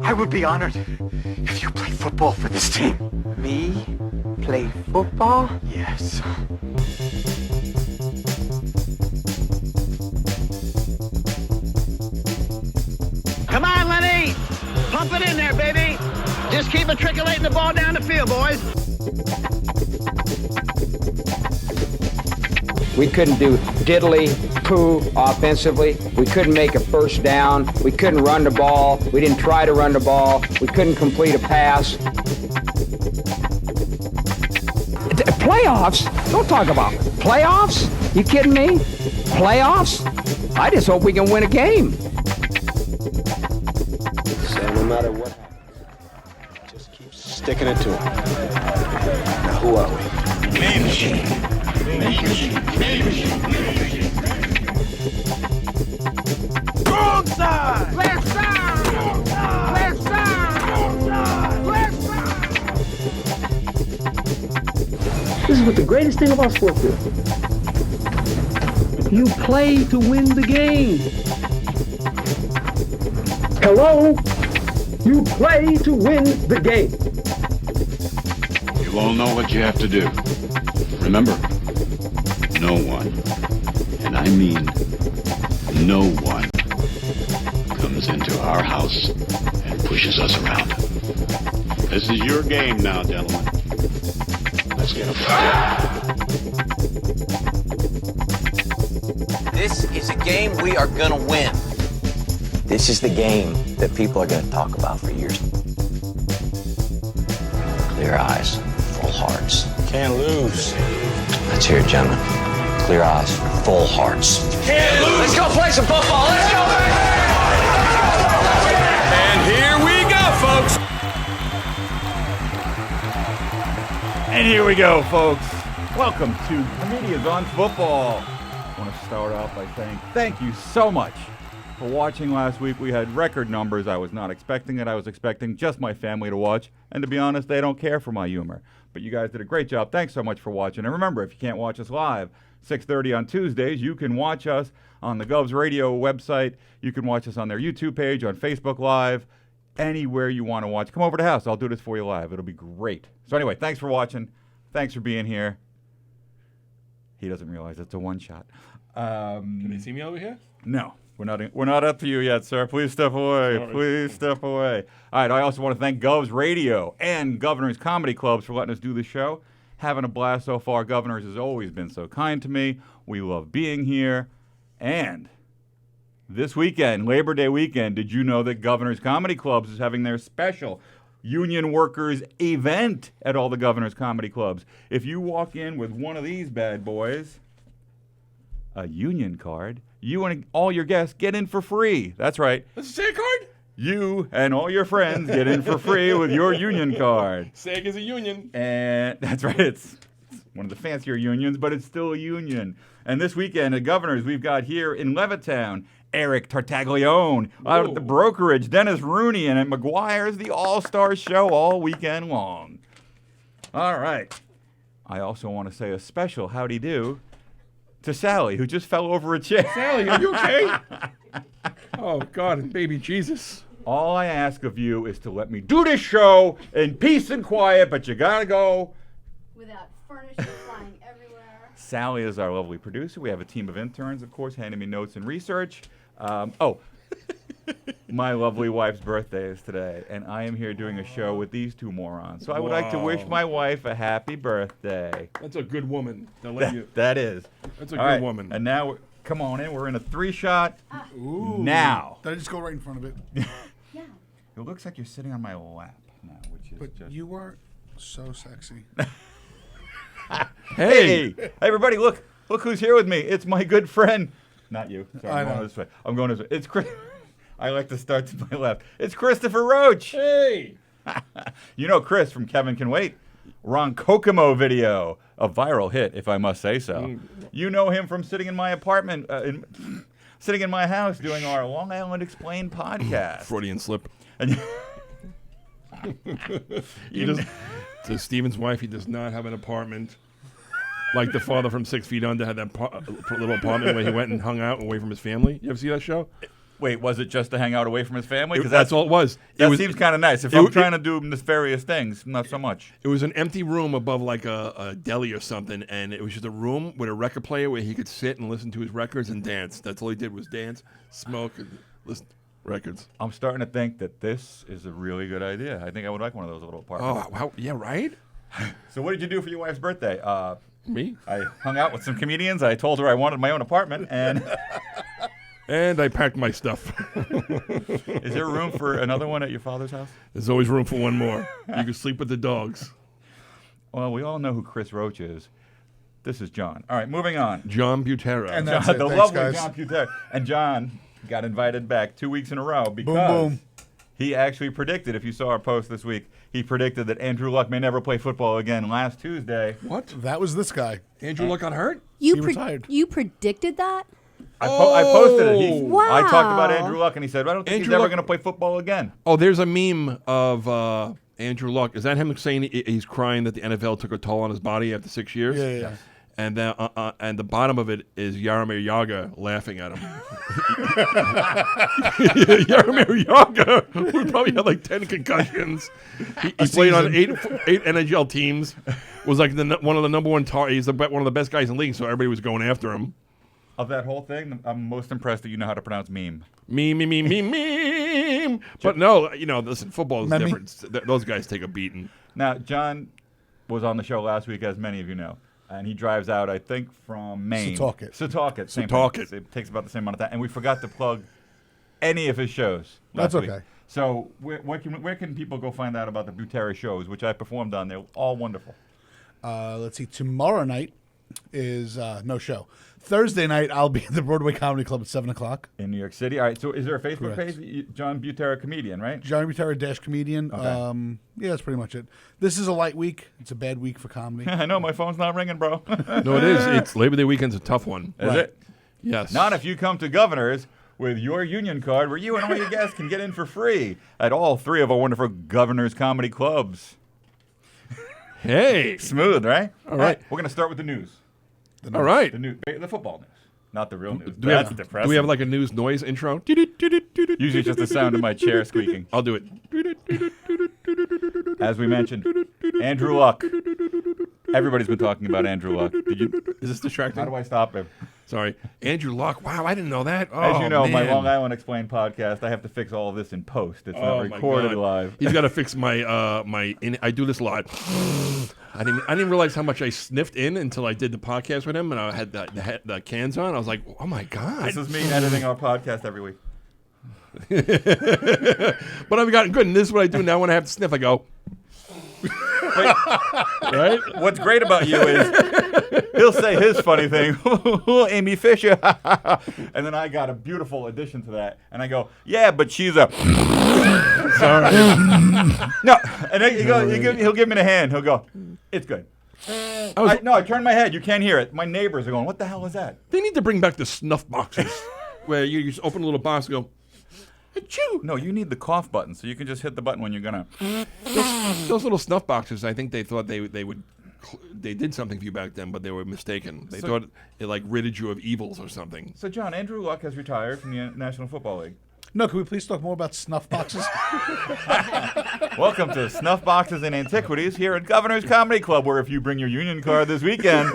I would be honored if you played football for this team. Me? Play football? Yes. Come on, Lenny! Pump it in there, baby! Just keep matriculating the ball down the field, boys. We couldn't do diddly poo offensively. We couldn't make a first down. We couldn't run the ball. We didn't try to run the ball. We couldn't complete a pass. Playoffs? Don't talk about playoffs. You kidding me? Playoffs? I just hope we can win a game. So no matter what happens, just keep sticking it to him. Now who are we? Man machine. Man machine. Man machine. Man machine. Wrong side! Left side! Left side! Left side! This is what the greatest thing about sports is. You play to win the game. Hello? You play to win the game. You all know what you have to do. Remember, no one, and I mean no one, comes into our house and pushes us around. This is your game now, gentlemen. Let's get a This is a game we are gonna win. This is the game that people are gonna talk about for years. Clear eyes, full hearts. Can't lose. Let's hear it, gentlemen. Clear eyes, full hearts. Can't lose. Let's go play some football. Let's go, And here we go, folks. And here we go, folks. Welcome to Comedians on Football. I want to start off by saying thank you so much for watching last week. We had record numbers. I was not expecting it. I was expecting just my family to watch. And to be honest, they don't care for my humor. But you guys did a great job. Thanks so much for watching. And remember, if you can't watch us live, 6:30 on Tuesdays, you can watch us on the Govs Radio website. You can watch us on their YouTube page, on Facebook Live, anywhere you want to watch. Come over to the house. I'll do this for you live. It'll be great. So anyway, thanks for watching. Thanks for being here. He doesn't realize it's a one-shot. Can they see me over here? No, we're not up to you yet, sir. Please step away. Sorry. Please step away. All right, I also want to thank Govs Radio and Governor's Comedy Clubs for letting us do the show. Having a blast so far. Governor's has always been so kind to me. We love being here. And this weekend, Labor Day weekend, did you know that Governor's Comedy Clubs is having their special union workers event at all the Governor's Comedy Clubs? If you walk in with one of these bad boys, a union card, you and all your guests get in for free. That's right. That's a SAG card? You and all your friends get in for free with your union card. SAG is a union. And that's right. It's one of the fancier unions, but it's still a union. And this weekend at Governor's, we've got here in Levittown, Eric Tartaglione. Out at the brokerage, Dennis Rooney. And at McGuire's, the All-Star Show all weekend long. All right. I also want to say a special howdy do to Sally, who just fell over a chair. Sally, are you okay? Oh, God, and baby Jesus. All I ask of you is to let me do this show in peace and quiet, but you gotta go. Without furniture flying everywhere. Sally is our lovely producer. We have a team of interns, of course, handing me notes and research. My lovely wife's birthday is today, and I am here doing a show with these two morons. So I would like to wish my wife a happy birthday. That's a good woman. That is. That's a good woman. And now, come on in. We're in a 3-shot. Ooh. Now. Did I just go right in front of it? Yeah. It looks like you're sitting on my lap now, which is But just... you are so sexy. Hey, everybody, look who's here with me. It's my good friend. Not you. Sorry, I I'm know. going this way. I'm going this way. It's Chris. I like to start to my left. It's Christopher Roach. Hey. You know Chris from Kevin Can Wait. Ron Kokomo video. A viral hit, if I must say so. You know him from sitting in my apartment, sitting in my house doing our Long Island Explained podcast. Freudian slip. And To Steven's wife, he does not have an apartment. Like the father from 6 Feet Under had that little apartment where he went and hung out away from his family. You ever see that show? Wait, was it just to hang out away from his family? Because That's all it was. That seems kind of nice. If I'm trying to do nefarious things, not so much. It was an empty room above like a deli or something, and it was just a room with a record player where he could sit and listen to his records and dance. That's all he did was dance, smoke, and listen to records. I'm starting to think that this is a really good idea. I think I would like one of those little apartments. Oh, wow. Yeah, right? So what did you do for your wife's birthday? Me? I hung out with some comedians. I told her I wanted my own apartment, and... And I packed my stuff. Is there room for another one at your father's house? There's always room for one more. You can sleep with the dogs. Well, we all know who Chris Roach is. This is John. All right, moving on. John Butera. And John, that's it. the Thanks, lovely guys. John Butera. And John got invited back 2 weeks in a row because Boom. he actually predicted, if you saw our post this week, he predicted that Andrew Luck may never play football again last Tuesday. What? That was this guy. Andrew Luck got hurt? He retired. You predicted that? I posted it. Wow. I talked about Andrew Luck, and he said, I don't think Andrew he's ever Luck- going to play football again. Oh, there's a meme of Andrew Luck. Is that him saying he's crying that the NFL took a toll on his body after 6 years? Yeah. And then, and the bottom of it is Jaromir Jagr laughing at him. Jaromir Jagr, who probably had like 10 concussions. He played on eight NHL teams. Was like one of the number one he's one of the best guys in the league. So everybody was going after him. Of that whole thing, I'm most impressed that you know how to pronounce meme. Meme. But no, listen, football is different. Those guys take a beating. Now, John was on the show last week, as many of you know, and he drives out, I think, from Maine. Setauket. Same Setauket. place. It takes about the same amount of time. And we forgot to plug any of his shows last That's week. okay. So where can people go find out about the Butera shows, which I performed on? They're all wonderful. Let's see. Tomorrow night is no show. Thursday night, I'll be at the Broadway Comedy Club at 7 o'clock. In New York City. All right, so is there a Facebook Correct. page? John Butera Comedian, right? John Butera - comedian. Okay. Yeah, that's pretty much it. This is a light week. It's a bad week for comedy. I know, my phone's not ringing, bro. No, it is. It's Labor Day weekend's a tough one. Is it? Yes. Not if you come to Governor's with your union card, where you and all your guests can get in for free at all 3 of our wonderful Governor's comedy clubs. Hey. Smooth, right? All right. We're going to start with the news. All right. The football news. Not the real news. Do we have like a news noise intro? Usually just the sound of my chair squeaking. I'll do it. As we mentioned, Andrew Luck. Everybody's been talking about Andrew Luck. Is this distracting? How do I stop him? Sorry. Andrew Luck. Wow, I didn't know that. As you know, my man. Long Island Explained podcast, I have to fix all of this in post. It's not my recorded God. live. He's got to fix my I do this live. I didn't realize how much I sniffed in until I did the podcast with him, and I had the cans on. I was like, oh my God. This is me editing our podcast every week. But I've gotten good, and this is what I do now when I have to sniff. I go. Right? What's great about you is he'll say his funny thing, Amy Fisher, and then I got a beautiful addition to that, and I go, yeah, but she's a. Sorry. No, and then he'll give me the hand. He'll go, it's good. I turned my head. You can't hear it. My neighbors are going, what the hell is that? They need to bring back the snuff boxes where you just open a little box and go, achoo. No, you need the cough button, so you can just hit the button when you're gonna. Those little snuff boxes, I think they thought they did something for you back then, but they were mistaken. They thought it like ridded you of evils or something. So, John, Andrew Luck has retired from the National Football League. No, can we please talk more about snuff boxes? Welcome to Snuff Boxes and Antiquities here at Governor's Comedy Club, where if you bring your union card this weekend,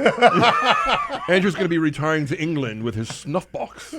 Andrew's going to be retiring to England with his snuff box,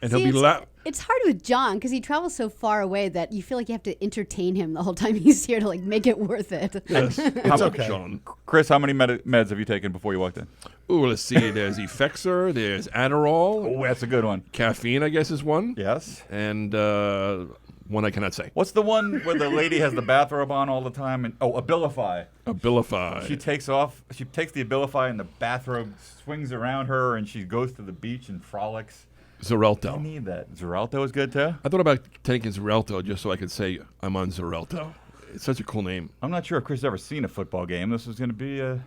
and he'll See, be it's hard with John because he travels so far away that you feel like you have to entertain him the whole time he's here to like make it worth it. Yes, It's okay. John. Chris, how many meds have you taken before you walked in? Ooh, let's see. There's Effexor. There's Adderall. Oh, that's a good one. Caffeine, I guess, is one. Yes. And one I cannot say. What's the one where the lady has the bathrobe on all the time? And Abilify. Abilify. She takes the Abilify and the bathrobe swings around her and she goes to the beach and frolics. Xarelto. I need that. Xarelto is good too? I thought about taking Xarelto just so I could say I'm on Xarelto. It's such a cool name. I'm not sure if Chris has ever seen a football game. This is going to be a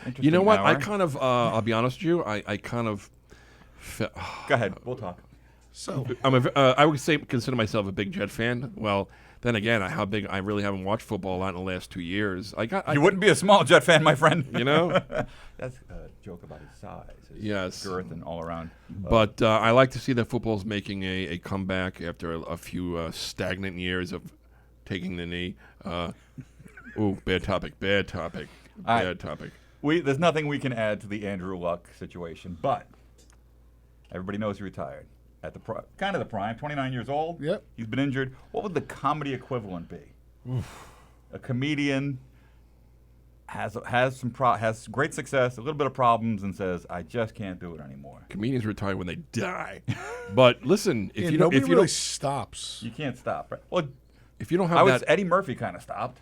interesting You know what? hour. I kind of, I'll be honest with you, I kind of... Go ahead. We'll talk. So I would consider myself a big Jet fan. Well, Then again, I really haven't watched football a lot in the last 2 years. You wouldn't be a small Jet fan, my friend. You know? That's a joke about his size, his Yes. girth, and all around. But I like to see that football's making a comeback after a few stagnant years of taking the knee. Bad topic. Bad right. topic. There's nothing we can add to the Andrew Luck situation, but everybody knows he retired at the kind of the prime, 29 years old. Yep. He's been injured. What would the comedy equivalent be? A comedian has great success, a little bit of problems, and says, "I just can't do it anymore." Comedians retire when they die. But listen, if you nobody if you really don't stops. You can't stop, right? Well, if you don't have that, Eddie Murphy kind of stopped.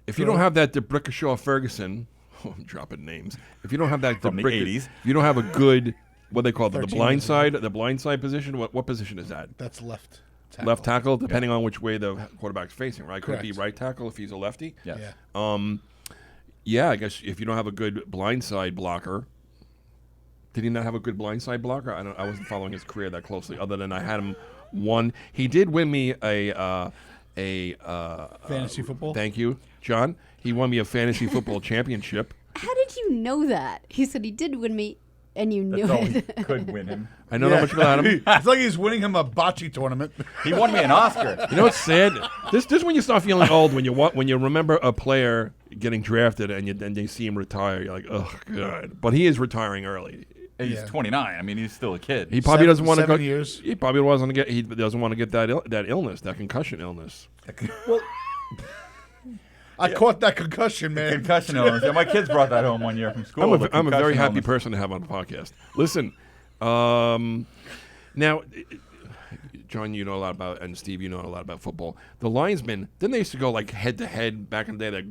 If you don't have that DeBrickashaw Ferguson, I'm dropping names. If you don't have that From the 80s. if you don't have a good, what they call it, the 13 blind years side, the blind side position. What position is that? That's left tackle. Left tackle, depending on which way the quarterback's facing, right? Could it be Correct. right tackle if he's a lefty? Yes. Yeah. Yeah, I guess if you don't have a good blind-side blocker, did he not have a good blind-side blocker? I wasn't following his career that closely. Other than I had him one. He did win me a Fantasy football? Thank you, John. He won me a fantasy football championship. How did you know that? He said he did win me, and you knew That's all he it. could win him. I know that much about him. It's like he's winning him a bocce tournament. He won me an Oscar. You know what's sad? This is when you start feeling old when you remember a player getting drafted and you see him retire. You're like, oh god. But he is retiring early. He's 29. I mean, he's still a kid. He probably doesn't want to go. 7 years. He probably doesn't get. He doesn't want to get that illness, that concussion illness. I caught that concussion, man. Concussion illness. Yeah, my kids brought that home one year from school. I'm a very happy illness. person to have on the podcast. Listen, now, John, you know a lot about, and Steve, you know a lot about football. The linesmen, then they used to go like head to head back in the day.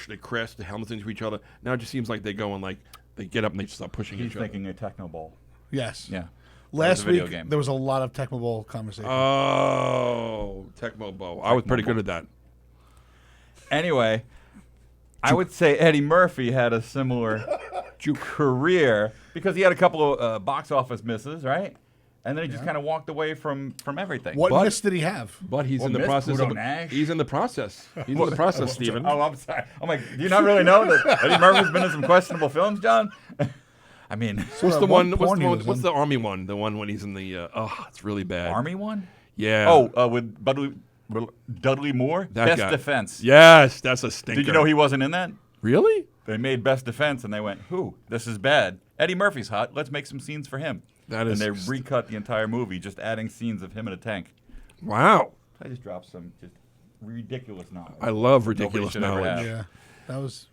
They crash the helmets into each other. Now it just seems like they go and like they get up and they start pushing He's each other. thinking a Techno Bowl. Yes. Yeah. Last video week, game. there was a lot of Tecmo Bowl conversation. Oh, Tecmo Bowl. I was pretty good at that. Anyway, I would say Eddie Murphy had a similar career because he had a couple of box office misses, right? And then he just kind of walked away from everything. What miss did he have? But he's What in the miss? process Udo of. Nash? He's in the process. He's in the process, Stephen. Oh, I'm sorry. I'm like, do you not really know that Eddie Murphy's been in some questionable films, John? I mean, What's the one one? porn he was What's in. the army one? The one when he's in the. It's really bad. Army one? Yeah. Oh, with Dudley Moore? That Best guy. Defense. Yes, that's a stinker. Did you know he wasn't in that? Really? They made Best Defense, and they went, "Who? This is bad. Eddie Murphy's hot. Let's make some scenes for him." That is. And they recut the entire movie, just adding scenes of him in a tank. Wow. I just dropped some just ridiculous knowledge. I love Nobody ridiculous should ever knowledge. have. Yeah, that was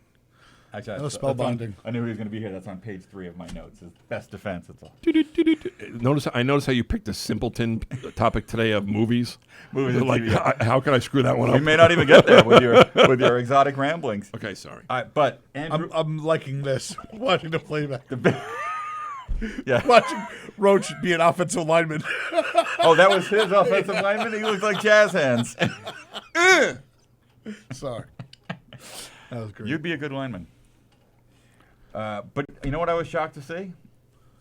Actually, That was that's on- spellbinding. I knew he was going to be here. That's on page 3 of my notes. Is Best Defense. That's all. I noticed how you picked a simpleton topic today of movies. Movies and Like, TV. how can I screw that one up? We may not even get there with your exotic ramblings. Okay, sorry. All right, but Andrew, I'm liking this. Watching the playback. yeah. Watching Roach be an offensive lineman. Oh, that was his offensive lineman. He looked like jazz hands. Sorry. That was great. You'd be a good lineman. But you know what I was shocked to see?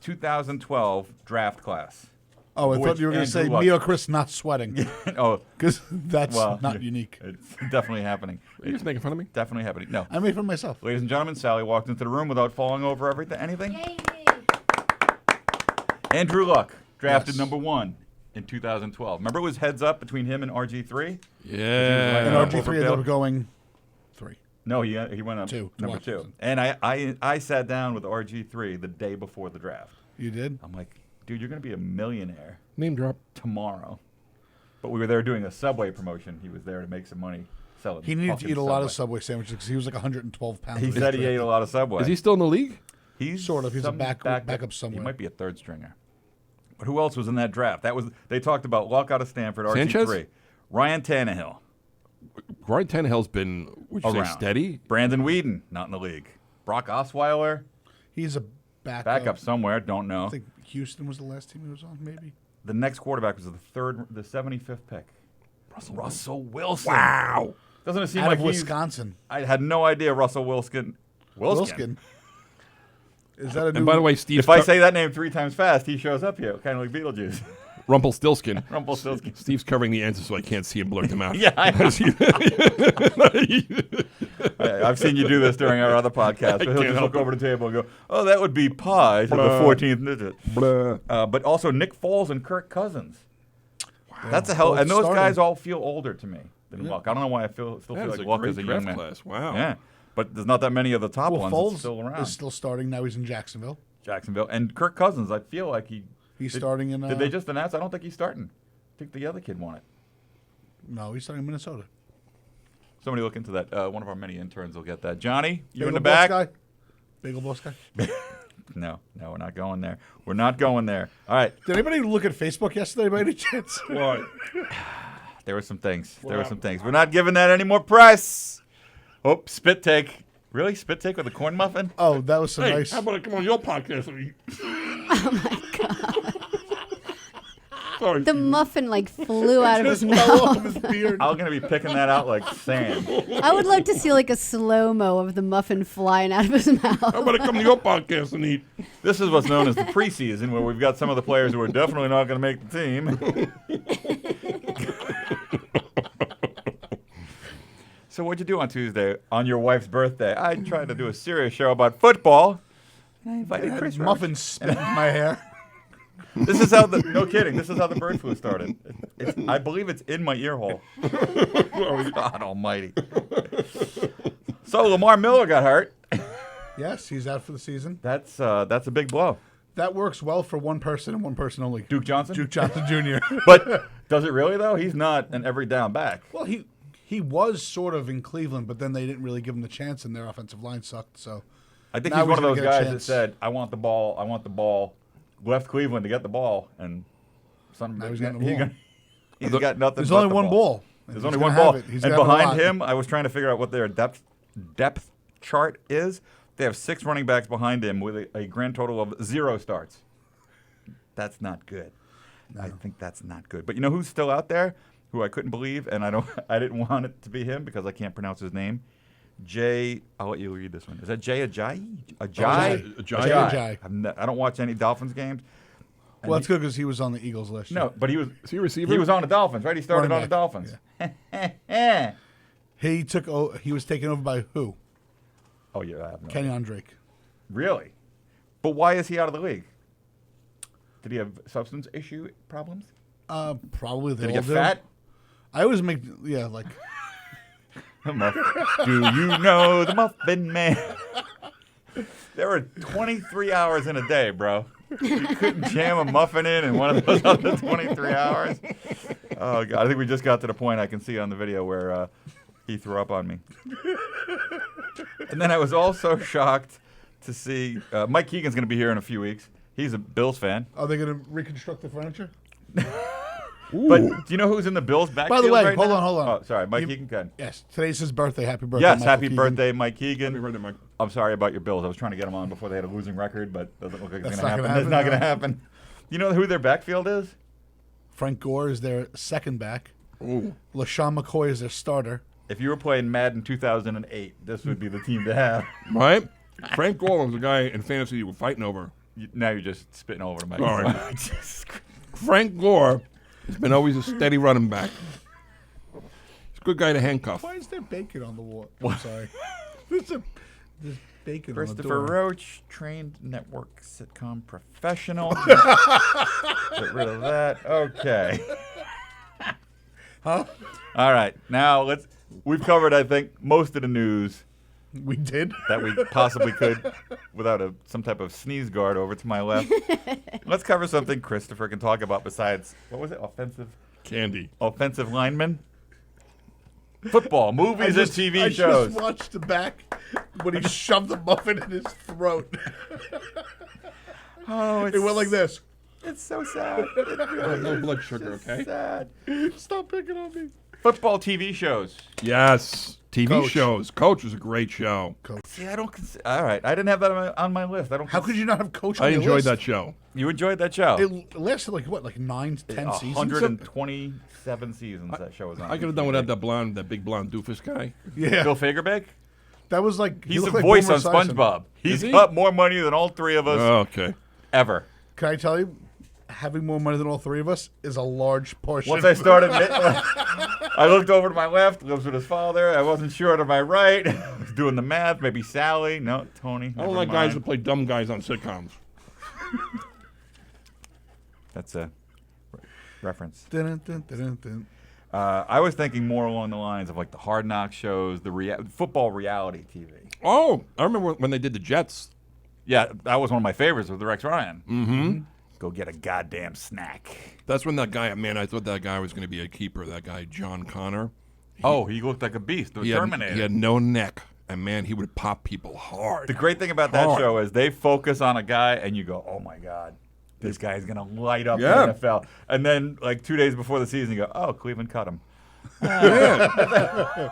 2012 draft class. Oh, I thought Which you were going to say Andrew Luck- me or Chris not sweating. Oh, Because that's well, not unique. It's definitely happening. Are you just making fun of me? Definitely happening. No. I made for myself. Ladies and gentlemen, Sally walked into the room without falling over anything. Andrew Luck, drafted Yes. number 1 in 2012. Remember it was heads up between him and RG3? Yeah. And Yeah. RG3 ended up going 3. No, he went up Two, to number Washington. 2. And I sat down with RG3 the day before the draft. You did? I'm like, dude, you're going to be a millionaire Name drop. tomorrow. But we were there doing a Subway promotion. He was there to make some money selling. He needed to fucking eat a lot of Subway sandwiches because he was like 112 pounds. He when said he drafted. ate a lot of Subway. Is he still in the league? He's Sort of. He's a some backup somewhere. He might be a third stringer. But who else was in that draft? They talked about Luck out of Stanford, RG3. Sanchez? Ryan Tannehill. Ryan Tannehill's been, would you say, Around. steady? Brandon Whedon, not in the league. Brock Osweiler, He's a backup. backup somewhere, don't know. I think Houston was the last team he was on, maybe. The next quarterback was the 75th pick. Russell Wilson. Wow. Doesn't it seem Out like of he's... Wisconsin. I had no idea Russell Wilson. Wilskin. Is that a new... And by the way, Steve. If I say that name 3 times fast, he shows up here, kind of like Beetlejuice. Rumpelstiltskin. Rumpelstiltskin. Steve's covering the answers so I can't see him blurt them out. Yeah, I know. I've seen you do this during our other podcast. But he'll just look over the table and go, "Oh, that would be pi to the 14th digit." But also Nick Foles and Kirk Cousins. Wow. That's a hell. And those guys all feel older to me than Luck. I don't know why I still feel like Luck is a young man. Class. Wow. Yeah, but there's not that many of the top ones Foles still around. is still starting now. He's in Jacksonville. And Kirk Cousins, I feel like he's starting in. Did they just announce? I don't think he's starting. I think the other kid won it. No, he's starting in Minnesota. Somebody look into that. One of our many interns will get that. Johnny, you Bagel in the back? Guy? Bagel Boss guy? No, we're not going there. We're not going there. All right. Did anybody look at Facebook yesterday by any chance? What? There were some things. We're not giving that any more press. Oh, spit take. Really? Spit take with a corn muffin? Oh, that was some nice. How about I come on your podcast and eat? Oh my god. Sorry. The muffin flew out of his Fell mouth. off his beard. I'm going to be picking that out like sand. I would love to see a slow-mo of the muffin flying out of his mouth. How about I come to your podcast and eat? This is what's known as the preseason, where we've got some of the players who are definitely not going to make the team. So what'd you do on Tuesday on your wife's birthday? I tried to do a serious show about football. And I invited Chris Roach. Muffin spit in my hair. This is how no kidding. This is how the bird flu started. I believe it's in my ear hole. God almighty. So Lamar Miller got hurt. Yes, he's out for the season. That's a big blow. That works well for one person and one person only. Duke Johnson? Duke Johnson Jr. But does it really though? He's not an every down back. Well, he was sort of in Cleveland, but then they didn't really give him the chance, and their offensive line sucked. So I think he's one of those guys that said, "I want the ball. I want the ball." Left Cleveland to get the ball, and he's got nothing. There's only one ball. There's only one ball, and behind him, I was trying to figure out what their depth chart is. They have 6 running backs behind him with a grand total of 0 starts. That's not good. No. I think that's not good. But you know who's still out there? Who I couldn't believe, and I didn't want it to be him because I can't pronounce his name. I'll let you read this one. Is that Jay Ajayi? Ajayi. I don't watch any Dolphins games. Well, that's good because he was on the Eagles list. No, but he was. Is he a receiver? He was on the Dolphins, right? He started on the Dolphins. Yeah. He was taken over by who? Oh yeah, I have no Kenyon idea. Drake. Really? But why is he out of the league? Did he have substance issue problems? Probably. Did he get fat? I always make Do you know the Muffin Man? There were 23 hours in a day, bro. You couldn't jam a muffin in one of those other 23 hours. Oh, God. I think we just got to the point I can see on the video where he threw up on me. And then I was also shocked to see Mike Keegan's going to be here in a few weeks. He's a Bills fan. Are they going to reconstruct the furniture? But do you know who's in the Bills backfield? By the way, right hold now? on. Oh, sorry, Mike Keegan. Go ahead. Yes, today's his birthday. Happy birthday, yes, Michael happy Keegan. birthday, Mike Keegan. Happy birthday, Mike. I'm sorry about your Bills. I was trying to get them on before they had a losing record, but doesn't look like it's That's going to happen. It's not going to happen. You know who their backfield is? Frank Gore is their second back. Ooh. LaShawn McCoy is their starter. If you were playing Madden 2008, this would be the team to have. Right? Frank Gore was the guy in fantasy you were fighting over. Now you're just spitting all over the mic. All right. Frank Gore has been always a steady running back. He's a good guy to handcuff. Why is there bacon on the wall? I'm sorry. There's bacon Christopher on the door. Roach, trained network sitcom professional. Get rid of that. Okay. Huh? All right. Now we've covered, I think, most of the news. We did? That we possibly could without some type of sneeze guard over to my left. Let's cover something Christopher can talk about besides, what was it, offensive linemen? Football, movies, and TV shows. I just watched the back when he shoved the muffin in his throat. It went like this. It's so sad. It really No is blood sugar, just okay? sad. Stop picking on me. Football TV shows. Yes. TV Coach. shows. Coach was a great show. See, I don't all right, I didn't have that on my list. How could you not have Coach on I your enjoyed list? that show. You enjoyed that show? It lasted like 9 to 10 seasons? 127 seasons that show was on. I could have done without that big blonde doofus guy. Yeah. Bill Fagerbeck? That was like... He's the looked like voice on Boomer Esiason. SpongeBob. He's he? got more money than all three of us Oh, okay. ever. Can I tell you? having more money than all three of us is a large portion. Once I started, I looked over to my left, lives with his father. I wasn't sure to my right. I was doing the math. Maybe Sally. No, Tony. I don't like guys that play dumb guys on sitcoms. That's a reference. Dun, dun, dun, dun, dun. I was thinking more along the lines of like the Hard Knock shows, the football reality TV. Oh, I remember when they did the Jets. Yeah, that was one of my favorites with Rex Ryan. Mm-hmm. Go get a goddamn snack. That's when that guy, man, I thought that guy was going to be a keeper, that guy, John Connor. He looked like a beast, the Terminator. He had no neck, and man, he would pop people hard. The great thing about that show is they focus on a guy, and you go, oh my God, this guy's going to light up the NFL. And then, like 2 days before the season, you go, oh, Cleveland cut him.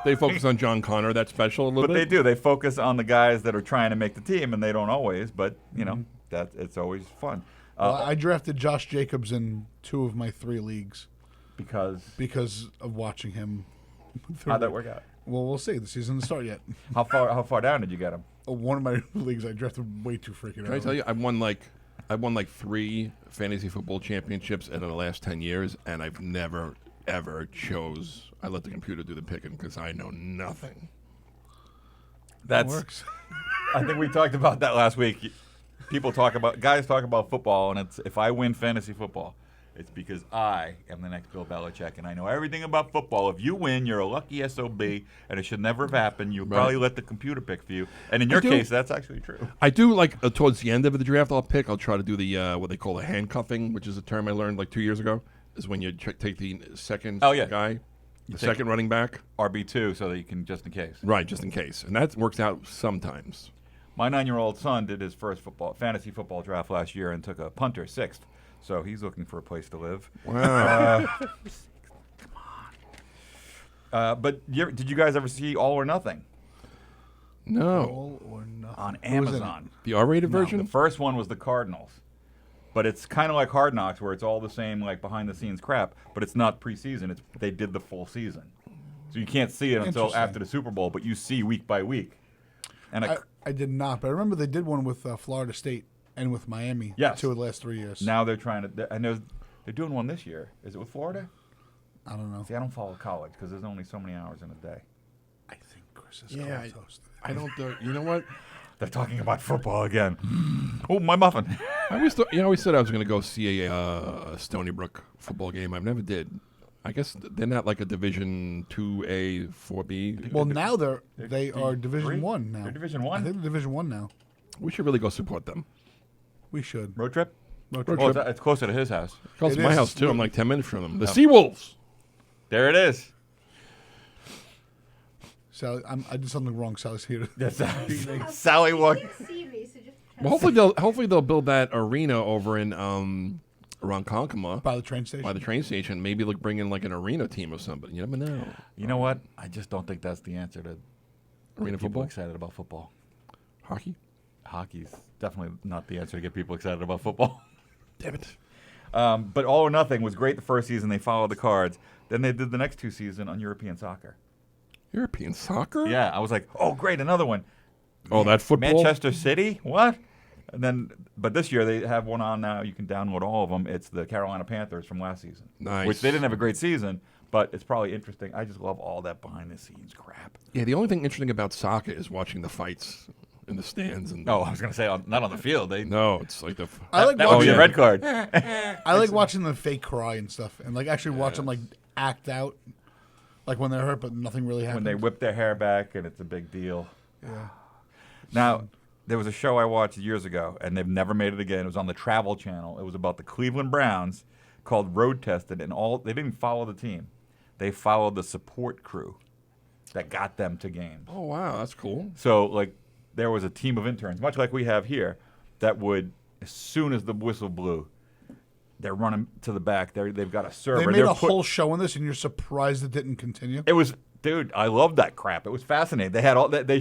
They focus on John Connor, that's special a little bit. But they do. They focus on the guys that are trying to make the team, and they don't always, but, you know, it's always fun. Well, I drafted Josh Jacobs in 2 of my 3 leagues. Because of watching him. How'd that work out? Well, we'll see. The season doesn't start yet. How far down did you get him? One of my leagues I drafted way too freaking early. Can I tell you, I won like 3 fantasy football championships in the last 10 years, and I've never, ever I let the computer do the picking because I know nothing. That works. I think we talked about that last week. Guys talk about football, and it's if I win fantasy football, it's because I am the next Bill Belichick, and I know everything about football. If you win, you're a lucky SOB, and it should never have happened. You'll probably let the computer pick for you. And in your case, that's actually true. I do towards the end of the draft, I'll try to do the what they call the handcuffing, which is a term I learned like 2 years ago, is when you take the second guy, the second running back. RB2, so that you can, just in case. Right, just in case. And that works out sometimes. My 9-year-old son did his first fantasy football draft last year and took a punter 6th. So he's looking for a place to live. Wow. Come on. But did you guys ever see All or Nothing? No. All or Nothing. On Amazon. The R-rated version? The first one was the Cardinals. But it's kind of like Hard Knocks, where it's all the same, like behind-the-scenes crap, but it's not preseason. They did the full season. So you can't see it until after the Super Bowl, but you see week by week. And I did not, but I remember they did one with Florida State and with Miami. Yes. 2 of the last 3 years. Now they're trying to, and they're doing one this year. Is it with Florida? I don't know. See, I don't follow college because there's only so many hours in a day. I think Chris is toast. I don't. You know what? They're talking about football again. Oh, my muffin. I always thought, I always said I was going to go see a Stony Brook football game. I never did. I guess they're not like a Division 2A, 4B. Well, now they are Division 3? 1 now. They're Division 1? I think they're Division 1 now. We should really go support them. We should. Road trip? Road trip. Well, it's closer to his house. Close to my house, too. I'm like 10 minutes from them. The Seawolves. There it is. Sally, I did something wrong. Sally's here. Sally walked. Well, hopefully they'll build that arena over in Ronkonkoma By the train station. By the train station. Maybe they'll bring in like an arena team or something. You never know. You know what? I just don't think that's the answer to arena people football. Excited about football. Hockey. Hockey's definitely not the answer to get people excited about football. Damn it. But All or Nothing was great the first season. They followed the cards. Then they did the next 2 seasons on European soccer. European soccer? Yeah, I was like, oh, great, another one. Oh, that football? Manchester City? What? And then, but this year they have one on now. You can download all of them. It's the Carolina Panthers from last season. Nice. Which they didn't have a great season, but it's probably interesting. I just love all that behind-the-scenes crap. Yeah, the only thing interesting about soccer is watching the fights in the stands. And I was going to say, not on the field. No, it's like I like that would be a red card. I like watching them fake cry and stuff, and like actually watch them like act out, like when they're hurt, but nothing really happens. When they whip their hair back and it's a big deal. Yeah. Now, there was a show I watched years ago, and they've never made it again. It was on the Travel Channel. It was about the Cleveland Browns, called Road Tested, and they didn't follow the team. They followed the support crew that got them to games. Oh, wow, that's cool. So, like, there was a team of interns, much like we have here, that would, as soon as the whistle blew, they're running to the back. They've got a server. They made a whole show on this, and you're surprised it didn't continue? It was, dude, I love that crap. It was fascinating. They had all that. They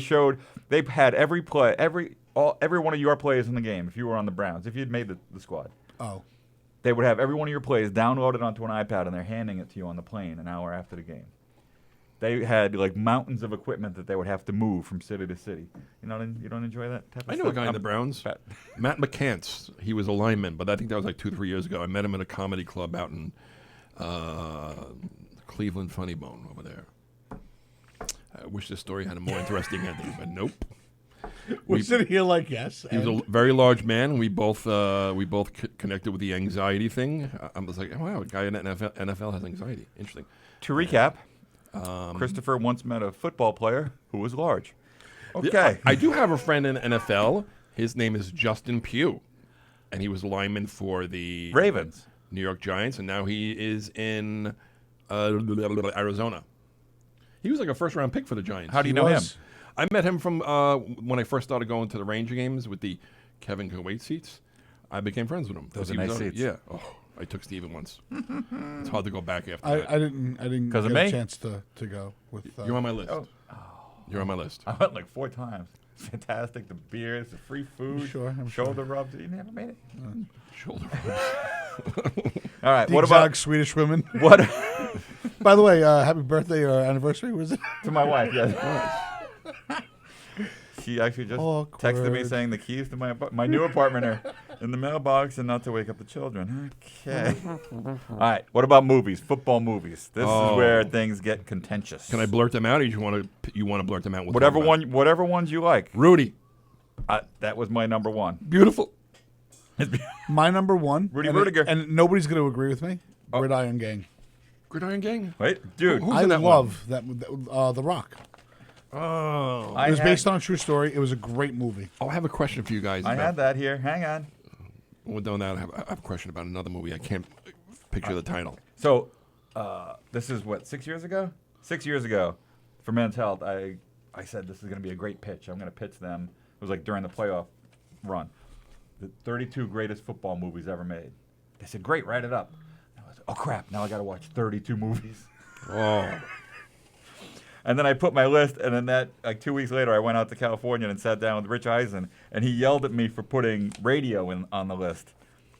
had every play, every one of your plays in the game. If you were on the Browns, if you'd made the squad, they would have every one of your plays downloaded onto an iPad, and they're handing it to you on the plane an hour after the game. They had like mountains of equipment that they would have to move from city to city. You don't enjoy that type of I stuff? know a guy in the Browns, Matt McCants. He was a lineman, but I think that was like 2-3 years ago. I met him at a comedy club out in Cleveland Funny Bone over there. I wish this story had a more interesting ending, but nope. We're sitting here like, yes. He was a very large man. We both connected with the anxiety thing. I was like, oh, wow, a guy in the NFL has anxiety. Interesting. To recap, Christopher once met a football player who was large. Okay. I do have a friend in the NFL. His name is Justin Pugh, and he was a lineman for the Ravens, New York Giants, and now he is in Arizona. He was like a first-round pick for the Giants. How do you know him? I met him from when I first started going to the Ranger games with the Kevin can wait seats. I became friends with him. Those are nice seats. Yeah. Oh, I took Steven once. It's hard to go back after that. I didn't get a chance to go with. You're on my list. You're on my list. I went like 4 times. Fantastic. The beers, the free food, shoulder rubs. You never made it. Shoulder rubs. All right. The what exotic about Swedish women? What? By the way, happy birthday or anniversary was it? To my wife. Yes. She actually just texted me saying the keys to my new apartment are in the mailbox and not to wake up the children. Okay. All right. What about movies? Football movies. This is where things get contentious. Can I blurt them out, or you want to blurt them out? With whatever ones you like. Rudy. That was my number one. Beautiful. My number one. Rudy Rudiger. And nobody's going to agree with me. Gridiron Gang. Gridiron Gang. Wait, dude. I love that. The Rock. Oh. It was based on a true story. It was a great movie. I have a question for you guys. I had that here. Hang on. Well, done that. I have a question about another movie. I can't picture the title. So, this is what, 6 years ago? 6 years ago, for Men's Health, I said this is going to be a great pitch. I'm going to pitch them. It was like during the playoff run. The 32 greatest football movies ever made. They said, great, write it up. I was like, oh, crap, now I got to watch 32 movies. Oh. And then I put my list, and then like 2 weeks later, I went out to California and sat down with Rich Eisen, and he yelled at me for putting Radio on the list.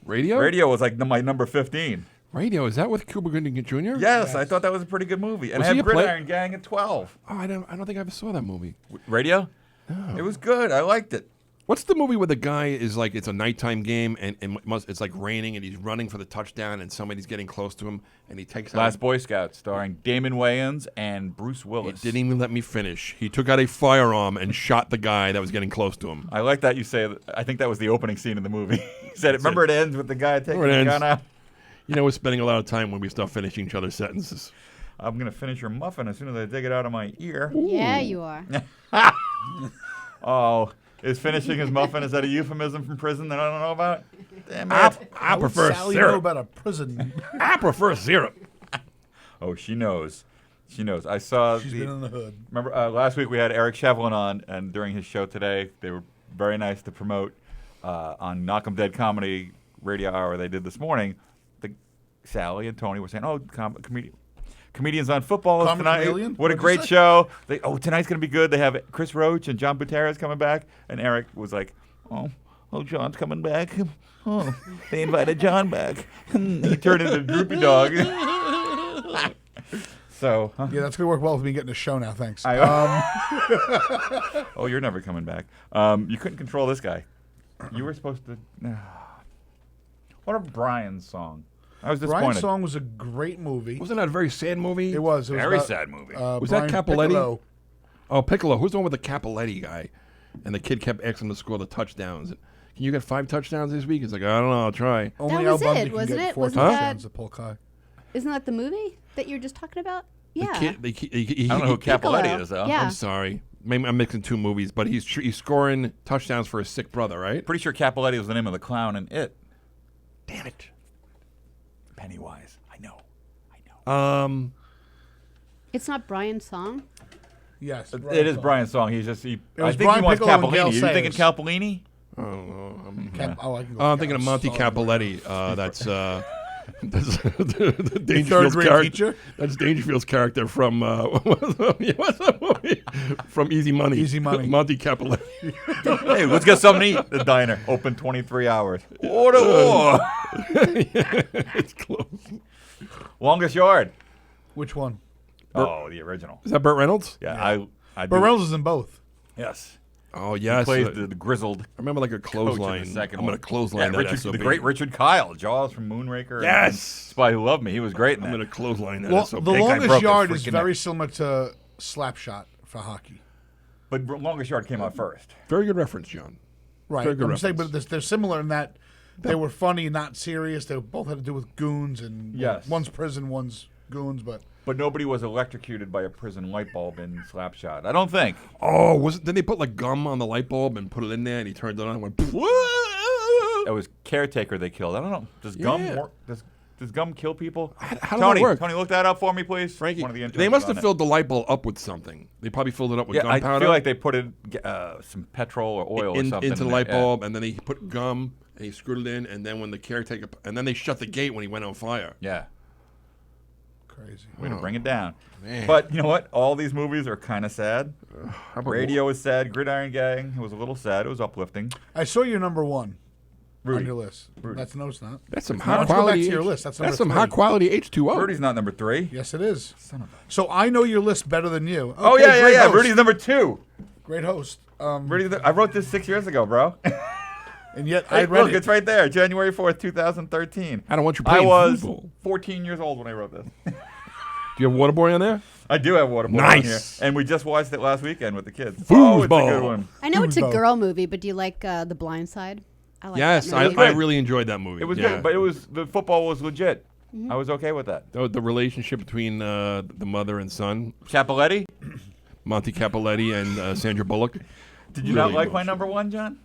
Radio? Radio was like my number 15. Radio, is that with Cuba Gooding Jr.? Yes, I thought that was a pretty good movie. And Was I he had a Gridiron Gang at 12. Oh, I don't think I ever saw that movie. Radio? No. It was good. I liked it. What's the movie where the guy is like, it's a nighttime game and it's like raining and he's running for the touchdown and somebody's getting close to him and he takes out... Last Boy Scout, starring Damon Wayans and Bruce Willis. He didn't even let me finish. He took out a firearm and shot the guy that was getting close to him. I like that you say that. I think that was the opening scene of the movie. He said, remember it ends with the guy taking the gun out? You know, we're spending a lot of time when we start finishing each other's sentences. I'm going to finish your muffin as soon as I dig it out of my ear. Yeah, you are. Oh, is finishing his muffin, is that a euphemism from prison that I don't know about? Damn it. I prefer Sally syrup. know about a prison. I prefer syrup. Oh, she knows. She knows. I saw. She's been in the hood. Remember, last week we had Eric Shevlin on, and during his show today, they were very nice to promote on Knock 'em Dead Comedy Radio Hour they did this morning. Sally and Tony were saying, "Oh, comedians on football is tonight. Chameleon? What a great show! Tonight's going to be good. They have Chris Roach and John Buteras coming back." And Eric was like, "Oh, John's coming back. Oh, they invited John back." He turned into Droopy Dog. So yeah, that's gonna work well with me getting a show now. Thanks. Oh, you're never coming back. You couldn't control this guy. You were supposed to. What a Brian's song. I was disappointed. Brian's Song was a great movie. Wasn't that a very sad movie? It was. Very about, sad movie. Was Brian that Capoletti? Piccolo. Oh, Piccolo. Who's the one with the Capoletti guy? And the kid kept asking him to score the touchdowns. Can you get 5 touchdowns this week? He's like, I don't know. I'll try. Only That was Al Bundy it, can wasn't get it? 4 Wasn't touchdowns at Polk High. Isn't that the movie that you're just talking about? Yeah. I don't know who Capoletti Piccolo. is, though. Yeah. I'm sorry. Maybe I'm mixing 2 movies, but he's scoring touchdowns for his sick brother, right? Pretty sure Capoletti was the name of the clown in It. Damn it. Pennywise. I know. It's not Brian's song? Yes. It is Brian's song. He's just. I was think Brian he wants Piccolo and Gail Capolini. Are you thinking Sayers. Capolini? I don't know. I can go I'm thinking of Monty Capoletti. That's the third Dangerfield's grade character. teacher? That's Dangerfield's character from what's that movie? From Easy Money. Easy Money. Monty Capoletti. Hey, let's get something to eat. The diner open 23 hours. Order more. It's close. Longest yard. Which one? Oh, the original. Is that Burt Reynolds? Yeah, I Burt do. Reynolds is in both. Yes. Oh yes, He plays the grizzled. I remember like a coach in the clothesline. second I'm one. gonna clothesline Yeah, that SOB. the great Richard Kyle, Jaws from Moonraker. Yes! and Spy Who Loved Me. He was great in that. I'm gonna clothesline that Well, SOB. the guy longest broke his yard is freaking very neck. similar to Slapshot for hockey. But Longest Yard came out first. Very good reference, John. Right. Very good I'm saying, reference. but they're similar in that they were funny, not serious. They both had to do with goons, and Yes. one's prison, one's goons. But nobody was electrocuted by a prison light bulb in Slapshot. I don't think. Oh, then they put like gum on the light bulb and put it in there, and he turned it on and went. It was Caretaker they killed. I don't know. Does gum Yeah. work? Does gum kill people? How does Tony, that work? Tony, look that up for me, please. Frankie, One of the they must interns have on filled the light bulb up with something. They probably filled it up with it. Yeah, I gunpowder. feel like they put in some petrol or oil or something into the in light there. Yeah. bulb, and then he put gum and he screwed it in, and then when the caretaker, and then they shut the gate when he went on fire. Yeah. crazy. Way to bring it down. Man. But you know what? All these movies are kind of sad. How about Radio is sad. Gridiron Gang, it was a little sad. It was uplifting. I saw your number one Rudy. on your list. Rudy. That's no, it's not. That's some Why high don't you go back quality. to your list. That's number some three. high quality H2O. Rudy's not number 3. Yes, it is. Son of a... So I know your list better than you. Oh, Okay, yeah, yeah, great yeah. host. Rudy's number 2. Great host. I wrote this 6 years ago, bro. And yet Hey, I read look, it. it's right there. January 4th, 2013. I don't want you I playing was football. 14 years old when I wrote this. Do you have Waterboy on there? I do have Waterboy Nice. on here. And we just watched it last weekend with the kids. Oh, it's a good Foosball. one. I know it's a Foosball. girl movie, but do you like The Blind Side? I like Yes, that I, movie. I really enjoyed that movie. It was yeah. good, but the football was legit. Mm-hmm. I was okay with that. The relationship between the mother and son, Capoletti, Monty Capoletti and Sandra Bullock. did you Really not like my emotional. number 1, John?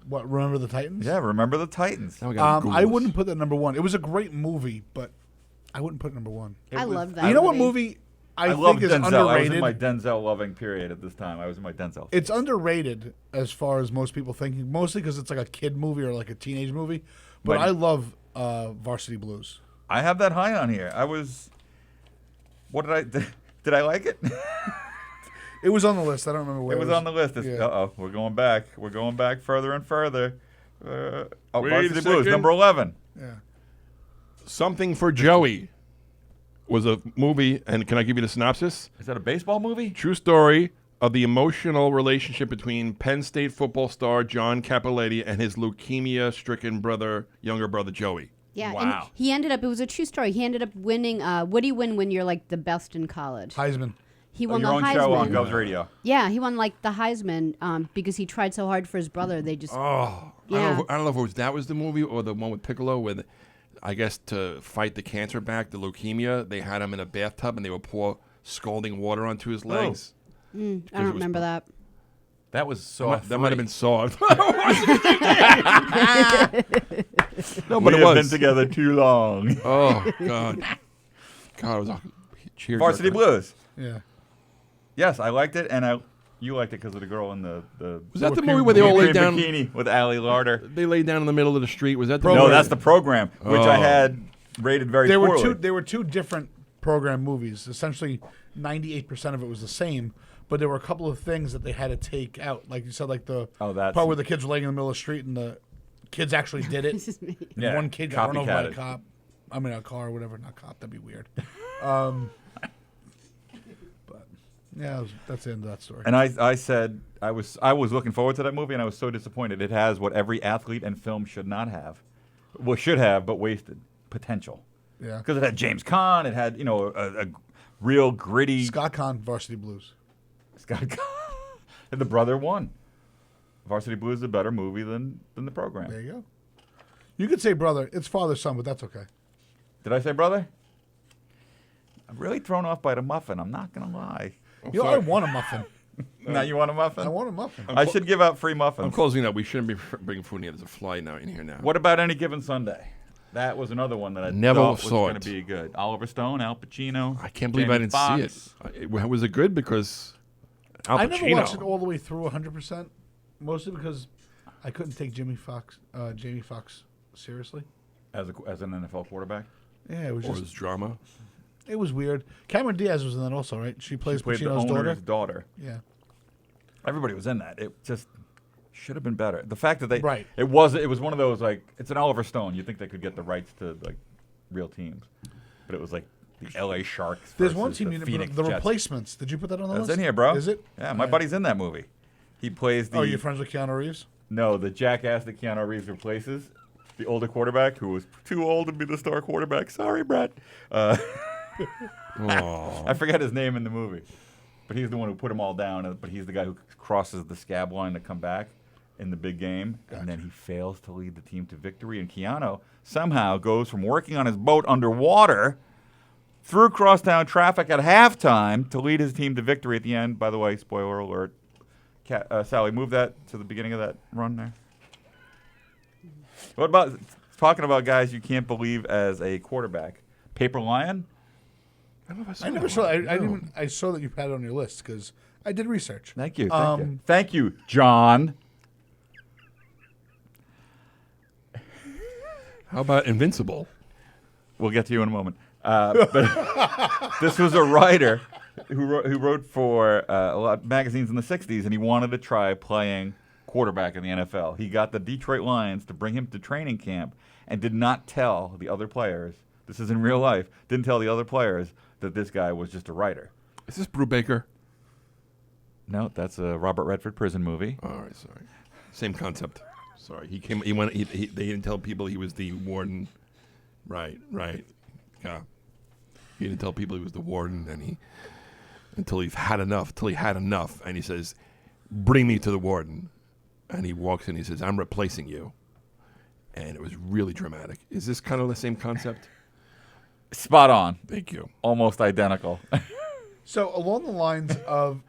What? Remember the Titans? Yeah, remember the Titans. Now we gotta Google I this. wouldn't put that number one. It was a great movie, but I wouldn't put it number one. I love that. You know what movie I love think is Denzel. I was underrated? in my Denzel loving period at this time. I was in my Denzel. It's underrated as far as most people thinking, mostly because it's like a kid movie or like a teenage movie. But Right. I love Varsity Blues. I have that high on here. I was. What did I did I like it? It was on the list. I don't remember where It was on the list. Yeah. Uh-oh, we're going back. We're going back further and further. Wait a Varsity Blues, second. number 11. Yeah. Something for Joey was a movie, and can I give you the synopsis? Is that a baseball movie? True story of the emotional relationship between Penn State football star John Capoletti and his leukemia-stricken younger brother Joey. Yeah, Wow. and he ended up, it was a true story. He ended up winning, what do you win when you're like the best in college? Heisman. He won Your the own Heisman. show on Gov's Radio. Yeah, he won like the Heisman because he tried so hard for his brother. They just, Oh, Yeah. I don't know if that was the movie or the one with Piccolo with, I guess to fight the cancer back, the leukemia, they had him in a bathtub and they would pour scalding water onto his legs. I it don't was remember that. That was so. That might have been soft. No, but we it have was. been together too long. Oh God, God, it was a cheer. Varsity Blues. Yeah. Yes, I liked it, and you liked it because of the girl in the Was that the movie where they all laid down? bikini with Ali Larder? They laid down in the middle of the street. Was that the No, movie? that's the program, which I Oh. had rated very There poorly. were two different program movies. Essentially, 98% of it was the same, but there were a couple of things that they had to take out. Like you said, like the that's- part where the kids were laying in the middle of the street and the kids actually did it. This is me. And Yeah, one kid got run over by a copycatted. cop. I mean, a car or whatever. Not cop. That'd be weird. But yeah, that's the end of that story. And I said I was looking forward to that movie, and I was so disappointed. It has what every athlete and film should not have, well, should have, but wasted potential. Yeah. Because it had James Caan, it had a real gritty Scott Conn, Varsity Blues. Scott Caan, and the brother won. Varsity Blues is a better movie than the program. There you go. You could say brother. It's father son, but that's okay. Did I say brother? I'm really thrown off by the muffin. I'm not gonna lie. You know, I want a muffin. Now you want a muffin? I want a muffin. I should give out free muffins. I'm closing up. We shouldn't be bringing food in here. There's a fly now in here now. What about Any Given Sunday? That was another one that I Never thought was saw going it. to be good. Oliver Stone, Al Pacino. I can't believe Jamie I didn't Foxx. see it. Was it good? Because Al I never Pacino. watched it all the way through 100%, mostly because I couldn't take Jamie Foxx seriously. As an NFL quarterback. Yeah, it was Or just his drama. it was weird. Cameron Diaz was in that also, right? She plays Played the Pacino's daughter. owner's daughter. Yeah. Everybody was in that. It just should have been better. The fact that they Right. it was one of those, like, it's an Oliver Stone. You think they could get the rights to like real teams, but it was like The L.A. Sharks. There's one versus team, the Phoenix the Jets. Replacements. Did you put that on the That's list? in here, bro. Is it? Yeah, my buddy's in that movie. He plays the. Oh, you're friends with Keanu Reeves? No, the jackass that Keanu Reeves replaces. The older quarterback who was too old to be the star quarterback. Sorry, Brett. I forget his name in the movie. But he's the one who put them all down. But he's the guy who crosses the scab line to come back in the big game. Gotcha. And then he fails to lead the team to victory. And Keanu somehow goes from working on his boat underwater through crosstown traffic at halftime to lead his team to victory at the end. By the way, spoiler alert. Sally, move that to the beginning of that run there. What about talking about guys you can't believe as a quarterback? Paper Lion? I never saw. I saw that you had it on your list because I did research. Thank you. Thank you, John. How about Invincible? We'll get to you in a moment. But this was a writer who wrote for a lot of magazines in the 60s, and he wanted to try playing quarterback in the NFL. He got the Detroit Lions to bring him to training camp and did not tell the other players, this is in real life, didn't tell the other players that this guy was just a writer. Is this Brubaker? No, that's a Robert Redford prison movie. All right, sorry. Same concept. Sorry, he came. He went. They didn't tell people he was the warden. Right. Yeah. He didn't tell people he was the warden, and until he had enough, and he says, "Bring me to the warden." And he walks in, he says, "I'm replacing you." And it was really dramatic. Is this kind of the same concept? Spot on. Thank you. Almost identical. So along the lines of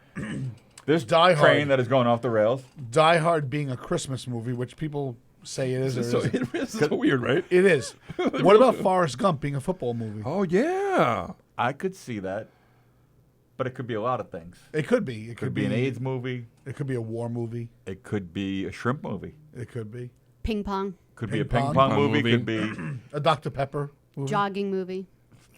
this Die Hard, train that is going off the rails. Die Hard being a Christmas movie, which people say it is. It's so weird, right? It is. What about Forrest Gump being a football movie? Oh, yeah. I could see that. But it could be a lot of things. It could be. It could be an AIDS movie. It could be a war movie. It could be a shrimp movie. It could be. Ping pong. Could be a ping pong movie. Could be a Dr. Pepper movie. Jogging movie.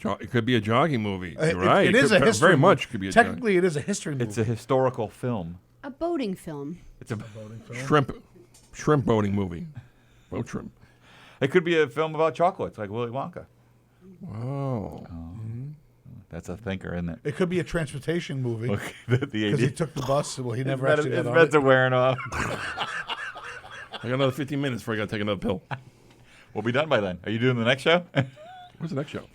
It could be a jogging movie. You're right. It is a history very movie. much could be a Technically, it is a history movie. It's a historical film. A boating film. It's a boating film. Shrimp boating movie. Boat shrimp. It could be a film about chocolates, like Willy Wonka. Wow. That's a thinker, isn't it? It could be a transportation movie. Because he took the bus. Well, he never actually got on His meds it. are wearing off. I got another 15 minutes before I got to take another pill. We'll be done by then. Are you doing the next show? What's the next show?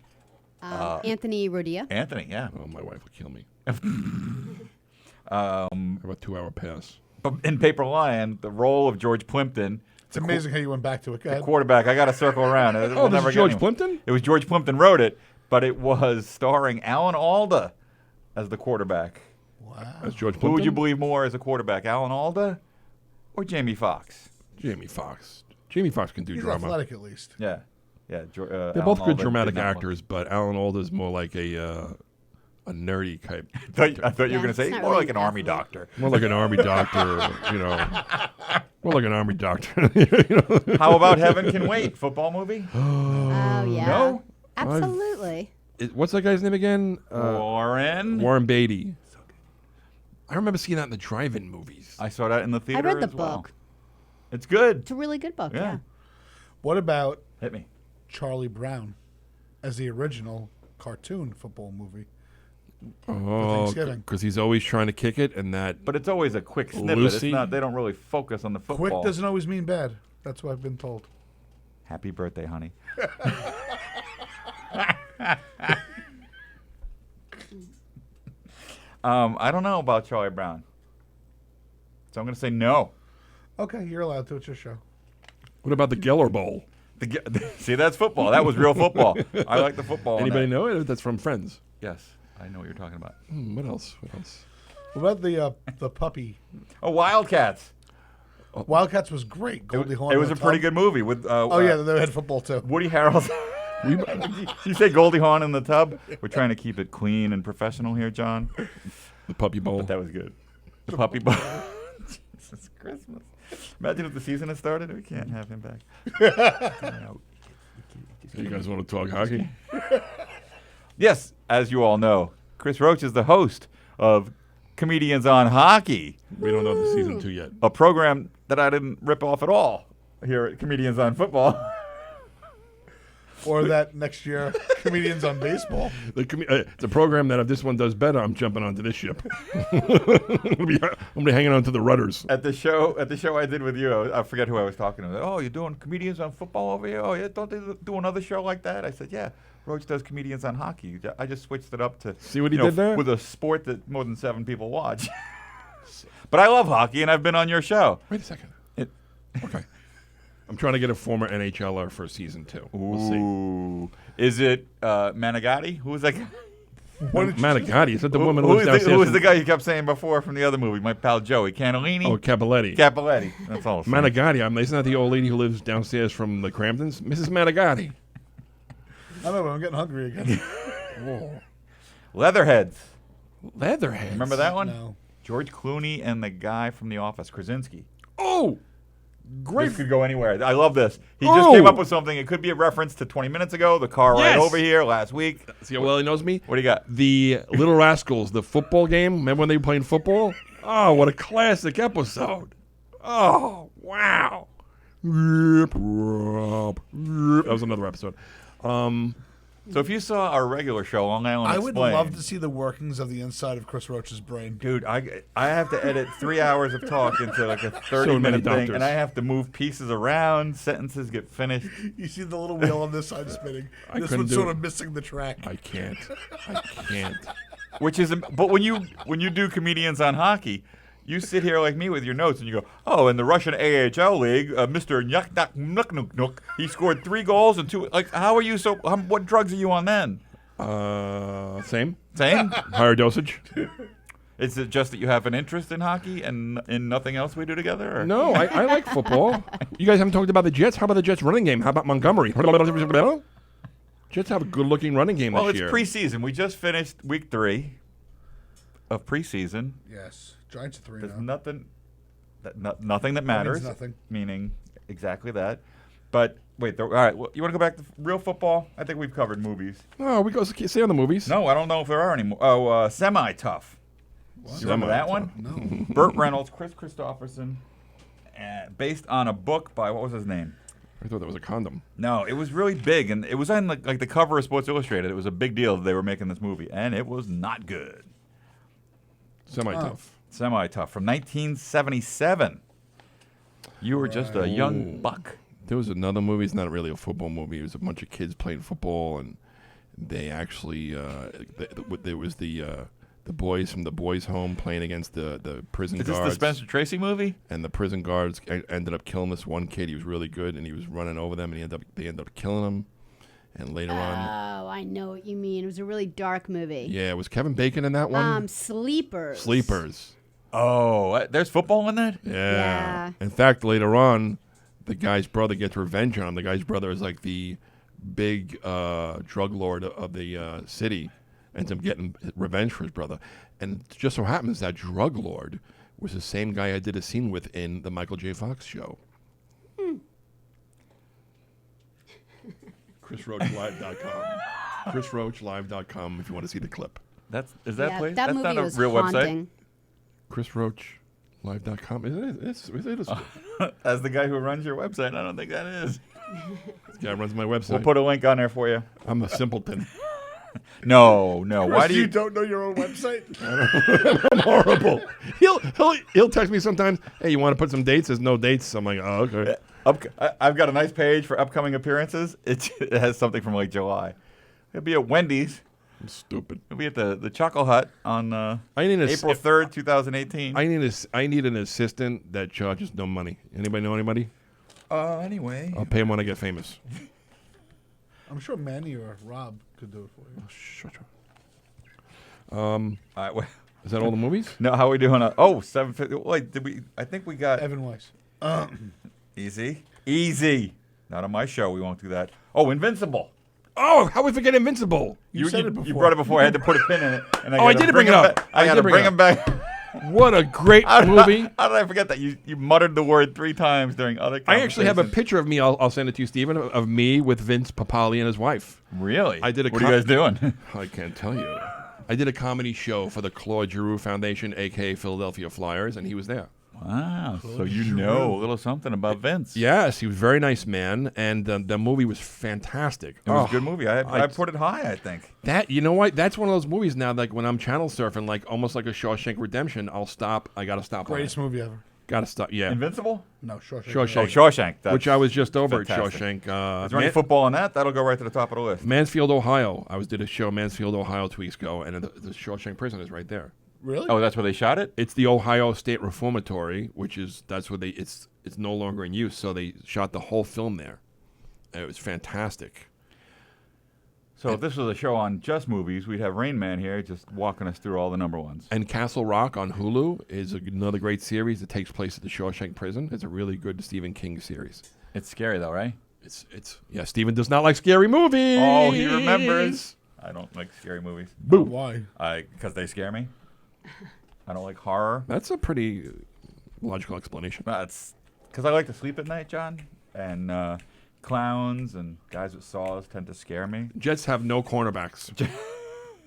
Anthony Rodia. Anthony, yeah. Oh, my wife would kill me. About 2-hour pass. But in Paper Lion, the role of George Plimpton. It's amazing how you went back to it. Go The ahead. quarterback. I got to circle around. Oh, this is George Plimpton? It was George Plimpton wrote it, but it was starring Alan Alda as the quarterback. Wow. As George Plimpton? Who would you believe more as a quarterback, Alan Alda or Jamie Foxx? Jamie Foxx. Jamie Foxx can do He's drama. athletic at least. Yeah. Yeah. They're Alan both good Alda dramatic did not look- actors, but Alan Alda's more like a nerdy type. I thought you were going to say it's not more really like an army doctor. More like an army doctor, you know. More like an army doctor. How about Heaven Can Wait? Football movie? Oh, yeah. No? Absolutely. What's that guy's name again? Warren Beatty. I remember seeing that in the drive-in movies. I saw that in the theater I read the as well. book. It's good. It's a really good book, Yeah. yeah. What about Hit me. Charlie Brown as the original cartoon football movie? Oh, Thanksgiving. because he's always trying to kick it, and that. But it's always a quick snippet. Lucy? It's not. They don't really focus on the football. Quick doesn't always mean bad. That's what I've been told. Happy birthday, honey. I don't know about Charlie Brown, so I'm going to say no. Okay, you're allowed to. It's your show. What about the Geller Bowl? See, that's football. That was real football. I like the football. Anybody on that. know it? That's from Friends. Yes, I know what you're talking about. What else? What else? What about the puppy? Oh, Wildcats. Wildcats was great. Goldie Hawn. It was on a pretty top. good movie with. Oh yeah, they had football too. Woody Harrelson. You say Goldie Hawn in the tub? We're trying to keep it clean and professional here, John. The Puppy Bowl. But that was good. The Puppy Bowl. Jesus, Christmas. Imagine if the season had started. We can't have him back. You guys want to talk hockey? Yes, as you all know, Chris Roach is the host of Comedians on Hockey. We don't know the season 2 yet. A program that I didn't rip off at all here at Comedians on Football. Or that next year, comedians on baseball. It's a program that if this one does better, I'm jumping onto this ship. I'm gonna be hanging on to the rudders. At the show I did with you, I forget who I was talking to. Oh, you're doing comedians on football over here? Oh, yeah, don't they do another show like that? I said, yeah. Roach does comedians on hockey. I just switched it up to see what he did there with a sport that more than 7 people watch. But I love hockey, and I've been on your show. Wait a second. Okay. I'm trying to get a former NHLer for season 2. We'll see. Is it Manigatti? Who was that guy? Manigatti? Is that the woman who lives downstairs? Who was the guy you kept saying before from the other movie? My pal Joey Cannellini? Oh, Cappelletti. Cappelletti. That's all. Manigatti. Isn't that the old lady who lives downstairs from the Cramptons? Mrs. Manigatti. I know, but I'm getting hungry again. Leatherheads. Leatherheads. Remember that one? No. George Clooney and the guy from The Office, Krasinski. Oh, great. This could go anywhere. I love this. He just came up with something. It could be a reference to 20 minutes ago, the car ride over here last week. See how well he knows me? What do you got? The Little Rascals, the football game. Remember when they were playing football? Oh, what a classic episode. Oh, wow. That was another episode. So if you saw our regular show, Long Island I would Explained, love to see the workings of the inside of Chris Roach's brain. Dude, I have to edit 3 hours of talk into like a 30-minute thing, and I have to move pieces around. Sentences get finished. You see the little wheel on this side spinning. This one's sort of missing the track. I can't. Which is, but when you do comedians on hockey, you sit here like me with your notes, and you go, "Oh, in the Russian AHL league, Mr. Nyuk Nuk Nuk Nuk, he scored 3 goals and 2." Like, how are you so? What drugs are you on then? Same. Higher dosage. Is it just that you have an interest in hockey and in nothing else we do together? Or? No, I like football. You guys haven't talked about the Jets. How about the Jets running game? How about Montgomery? Jets have a good-looking running game this year. Well, it's preseason. We just finished week 3 of preseason. Yes. Giants are 3 There's now. nothing that matters. Nothing. Meaning exactly that. But wait, all right. Well, you want to go back to real football? I think we've covered movies. No, we go stay on the movies. No, I don't know if there are any more. Oh, Semi-Tough. You remember that one? No. Burt Reynolds, Chris Christopherson, based on a book by, what was his name? I thought that was a condom. No, it was really big, and it was on like the cover of Sports Illustrated. It was a big deal that they were making this movie, and it was not good. Semi-Tough. Semi-Tough from 1977. You were just a young buck. There was another movie. It's not really a football movie. It was a bunch of kids playing football, and they actually there was the boys from the boys' home playing against the prison guards. Is this the Spencer Tracy movie? And the prison guards ended up killing this one kid. He was really good, and he was running over them, and they ended up killing him. And later on... Oh, I know what you mean. It was a really dark movie. Yeah, was Kevin Bacon in that one? Sleepers. Oh, there's football in that? Yeah. In fact, later on, the guy's brother gets revenge on him. The guy's brother is like the big drug lord of the city. Ends up getting revenge for his brother. And it just so happens that drug lord was the same guy I did a scene with in the Michael J. Fox show. ChrisRoachLive.com. ChrisRoachLive.com if you want to see the clip. That's That That's movie not a was real haunting. website? ChrisRoachLive.com. It is. As the guy who runs your website, I don't think that is. This guy runs my website. We'll put a link on there for you. I'm a simpleton. No. Chris, Why do you don't know your own website? I'm horrible. He'll text me sometimes. Hey, you want to put some dates? There's no dates. I'm like, oh, okay. I've got a nice page for upcoming appearances. It has something from like July. It'll be at Wendy's. I'm stupid. It'll be at the Chuckle Hut on April 3rd, 2018. I need an assistant that charges no money. Anybody know anybody? Anyway. I'll pay him when I get famous. I'm sure Manny or Rob could do it for you. Shut up. All right, wait. Is that all the movies? No, how are we doing? 7:50. Wait, I think we got Evan Weiss. Easy. Not on my show. We won't do that. Oh, Invincible. Oh, how we forget Invincible? You said it before. You brought it before. I had to put a pin in it. And I did bring it up. I got to bring him back. What a great movie. How did I forget that? You muttered the word 3 times during other conversations. I actually have a picture of me. I'll send it to you, Stephen, of me with Vince Papali and his wife. Really? I did. What are you guys doing? I can't tell you. I did a comedy show for the Claude Giroux Foundation, a.k.a. Philadelphia Flyers, and he was there. Wow. So you know a little something about Vince. Yes, he was a very nice man, and the movie was fantastic. It was a good movie. I put it high, I think. That, you know what? That's one of those movies now, like when I'm channel surfing, like almost like a Shawshank Redemption, I'll stop. I got to stop. Greatest movie ever. Got to stop, yeah. Invincible? No, Shawshank. Shawshank. Oh, Shawshank. That's which I was just over fantastic. at Shawshank. Is there any football on that? That'll go right to the top of the list. Mansfield, Ohio. I did a show in Mansfield, Ohio 2 weeks ago, and the Shawshank prison is right there. Really? Oh, that's where they shot it? It's the Ohio State Reformatory, that's where it's no longer in use, so they shot the whole film there. And it was fantastic. So if this was a show on just movies, we'd have Rain Man here just walking us through all the number ones. And Castle Rock on Hulu is another great series that takes place at the Shawshank Prison. It's a really good Stephen King series. It's scary though, right? Yeah, Stephen does not like scary movies. Oh, he remembers. I don't like scary movies. Boo. Why? Because they scare me. I don't like horror. That's a pretty logical explanation. That's because I like to sleep at night, John. And clowns and guys with saws tend to scare me. Jets have no cornerbacks.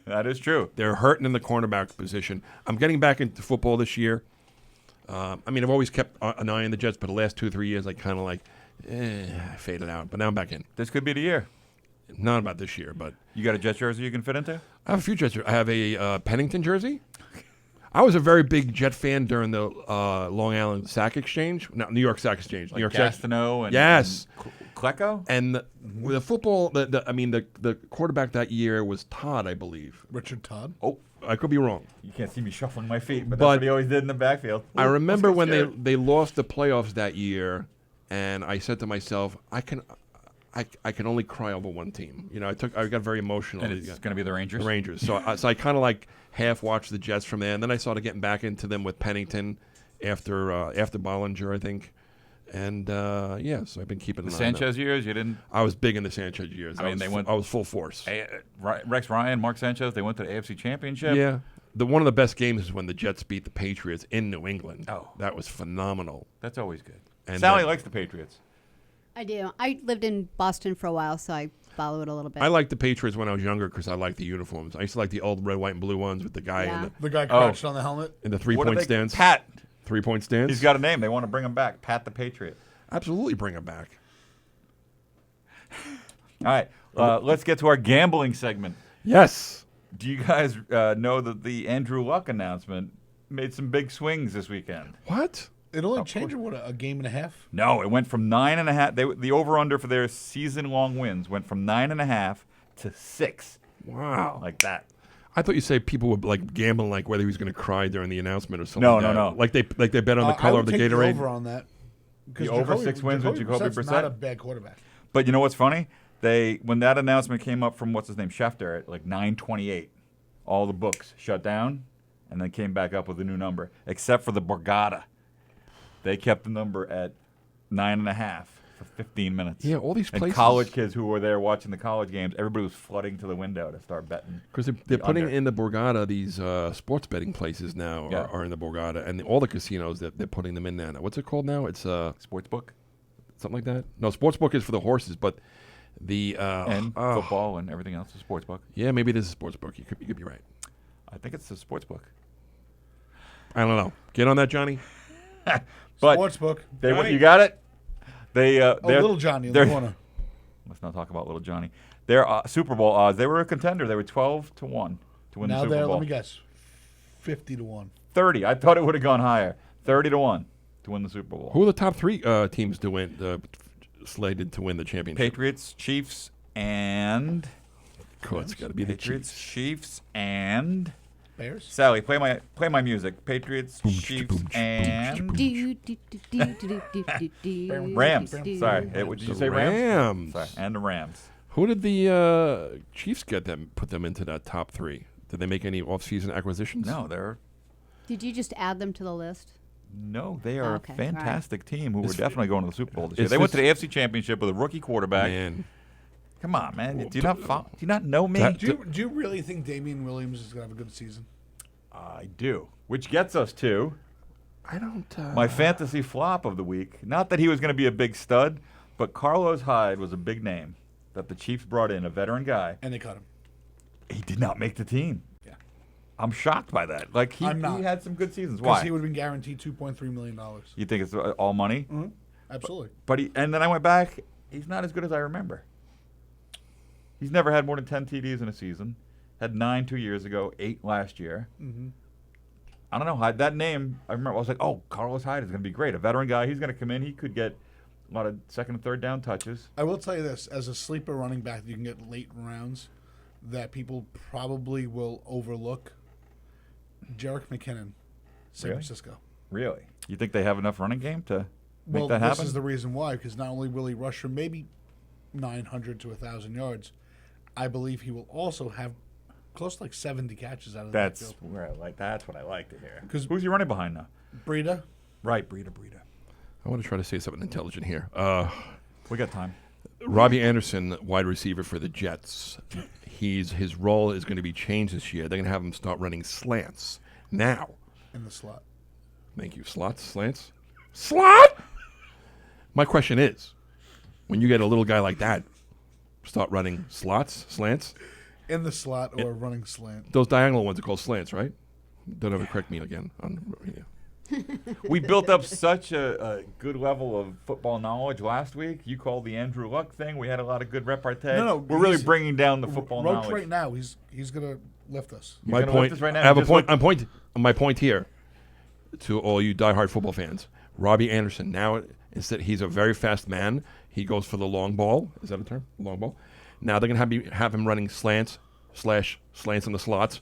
That is true. They're hurting in the cornerback position. I'm getting back into football this year. I mean, I've always kept an eye on the Jets, but the last 2 or 3 years, I kind of faded out. But now I'm back in. This could be the year. Not about this year, but you got a Jets jersey you can fit into? I have a few Jets. I have a Pennington jersey. I was a very big Jet fan during the Long Island Sack Exchange, not New York Sack Exchange. Like New York Gastineau and yes, Klecko, and the football. The quarterback that year was Todd, I believe. Richard Todd. Oh, I could be wrong. You can't see me shuffling my feet, but that's what he always did in the backfield. I remember when they lost the playoffs that year, and I said to myself, I can only cry over one team. You know, I got very emotional. And it's going to be the Rangers. The Rangers. So I kind of like half watched the Jets from there, and then I started getting back into them with Pennington after Belanger, I think. And so I've been keeping the an Sanchez eye on years. You didn't. I was big in the Sanchez years. I mean, I was full force. Rex Ryan, Mark Sanchez. They went to the AFC Championship. Yeah. One of the best games is when the Jets beat the Patriots in New England. Oh, that was phenomenal. That's always good. And Sally likes the Patriots. I do. I lived in Boston for a while, so I follow it a little bit. I liked the Patriots when I was younger because I liked the uniforms. I used to like the old red, white, and blue ones with the guy in the guy crouched on the helmet in the 3-point stance. Pat. 3-point stance. He's got a name. They want to bring him back. Pat the Patriot. Absolutely, bring him back. All right, let's get to our gambling segment. Yes. Do you guys know that the Andrew Luck announcement made some big swings this weekend? What? It only changed a game and a half? No, it went from 9.5. The over/under for their season-long wins went from 9.5 to 6. Wow, like that. I thought you say people would like gambling, like whether he was going to cry during the announcement or something. No, like that. no. Like they bet on the color of the Gatorade. The over on that. The over 6 wins with Jacoby Brissett. Not a bad quarterback. But you know what's funny? When that announcement came up from what's his name Schefter at like 9:28, all the books shut down, and then came back up with a new number, except for the Borgata. They kept the number at 9.5 for 15 minutes. Yeah, all these places. And college kids who were there watching the college games, everybody was flooding to the window to start betting. Because they're putting under. in the Borgata, these sports betting places now are in the Borgata, and all the casinos that they're putting them in there now. What's it called now? It's Sportsbook? Something like that? No, Sportsbook is for the horses, but the and football and everything else is Sportsbook. Yeah, maybe this is Sportsbook. You could be right. I think it's the Sportsbook. I don't know. Get on that, Johnny. But Sportsbook. You got it? Little Johnny in the corner. Let's not talk about Little Johnny. Their Super Bowl odds, they were a contender. They were 12-1 to win the Super Bowl. Let me guess, 50-1. 30. I thought it would have gone higher. 30-1 to win the Super Bowl. Who are the top 3 teams to win slated to win the championship? Patriots, Chiefs, and it's got to be Patriots, Chiefs, and Bears. Sally, play my music. Patriots, Chiefs, and Rams. Sorry, did you say Rams? Sorry, and the Rams. Who did the Chiefs put them into that top 3? Did they make any off-season acquisitions? No, they're. Did you just add them to the list? No, they are a fantastic team who were definitely going to the Super Bowl this year. They went to the AFC Championship with a rookie quarterback. Man. Come on, man. Do you not know me? Do you really think Damian Williams is going to have a good season? I do. Which gets us to I don't my fantasy flop of the week. Not that he was going to be a big stud, but Carlos Hyde was a big name that the Chiefs brought in, a veteran guy. And they cut him. He did not make the team. Yeah. I'm shocked by that. Like he I'm not. had some good seasons. Because Why? he would have been guaranteed $2.3 million. You think it's all money? Mm-hmm. Absolutely. But and then I went back. He's not as good as I remember. He's never had more than 10 TDs in a season. Had 9 2 years ago, 8 last year. Mm-hmm. I don't know. That name, I remember I was like, oh, Carlos Hyde is going to be great. A veteran guy. He's going to come in. He could get a lot of second and third down touches. I will tell you this. As a sleeper running back that you can get late rounds that people probably will overlook, Jerick McKinnon, San Francisco. Really? You think they have enough running game to make Well, that happen? this is the reason why, because not only will he rush for maybe 900 to 1,000 yards, I believe he will also have close to like 70 catches out of the That's backfield. where I like. That's what I like to hear. 'Cause- Who's he running behind now? Breida. Right, Breida. I want to try to say something intelligent here. We got time. Robbie Anderson, wide receiver for the Jets. His role is going to be changed this year. They're going to have him start running slants now. In the slot. Thank you. Slants. Slot. My question is, when you get a little guy like that, start running slants. In the slot or running slant. Those diagonal ones are called slants, right? Don't ever correct me again. We built up such a good level of football knowledge last week. You called the Andrew Luck thing. We had a lot of good repartee. No, we're really bringing down the football Roach knowledge. right now, he's going to lift us. My gonna point. lift us right now? I have a Just point. My point here to all you diehard football fans: Robbie Anderson. Now, instead, he's a very fast man. He goes for the long ball. Is that a term? Long ball. Now they're going to have him running slants in the slots.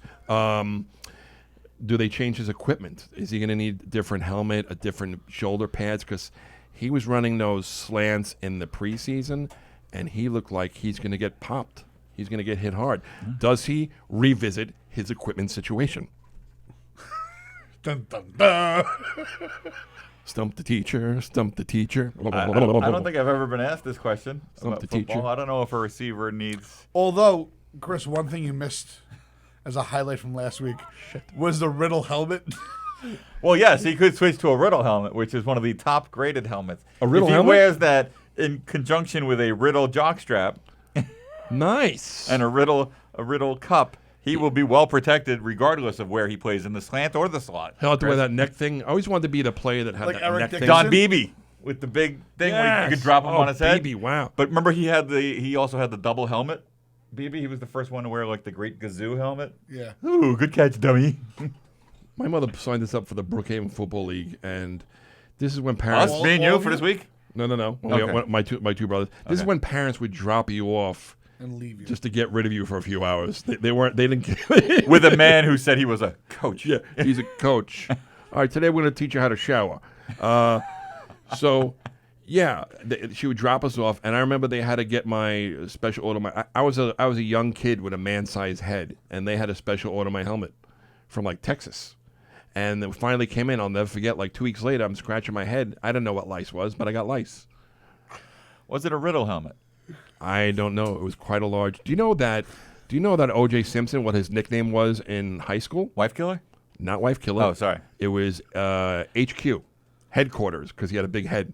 Do they change his equipment? Is he going to need a different helmet, a different shoulder pads? Because he was running those slants in the preseason, and he looked like he's going to get popped. He's going to get hit hard. Does he revisit his equipment situation? Dun, dun, dun. Stump the teacher. I don't think I've ever been asked this question Stump about the football. teacher. I don't know if a receiver needs. Although, Chris, one thing you missed as a highlight from last week was the Riddle helmet. Well, yes, he could switch to a Riddle helmet, which is one of the top graded helmets. A Riddle if he helmet? wears that in conjunction with a Riddle jockstrap Nice. and a Riddle cup, he will be well protected regardless of where he plays in the slant or the slot. He'll have to wear that neck thing. I always wanted to be the player that had Like that Eric neck Dixon? thing. Don Beebe with the big thing where you could drop him on his head. Beebe, wow. But remember, he also had the double helmet. Beebe, he was the first one to wear like the great Gazoo helmet. Yeah. Ooh, good catch, dummy. My mother signed us up for the Brookhaven Football League, and this is when parents. Us, me and you for this week? No. Okay. My two brothers. This is when parents would drop you off And leave you. just to get rid of you for a few hours. They didn't. With a man who said he was a coach. Yeah, he's a coach. All right, today we're going to teach you how to shower. So, yeah, she would drop us off, and I remember they had to get my special order. I was a young kid with a man-sized head, and they had to special order my helmet from like Texas. And it finally came in. I'll never forget. Like 2 weeks later, I'm scratching my head. I didn't know what lice was, but I got lice. Was it a Riddle helmet? I don't know. It was quite a large. Do you know that O.J. Simpson, what his nickname was in high school? Wife killer? Not wife killer. Oh, sorry. It was HQ, headquarters, because he had a big head.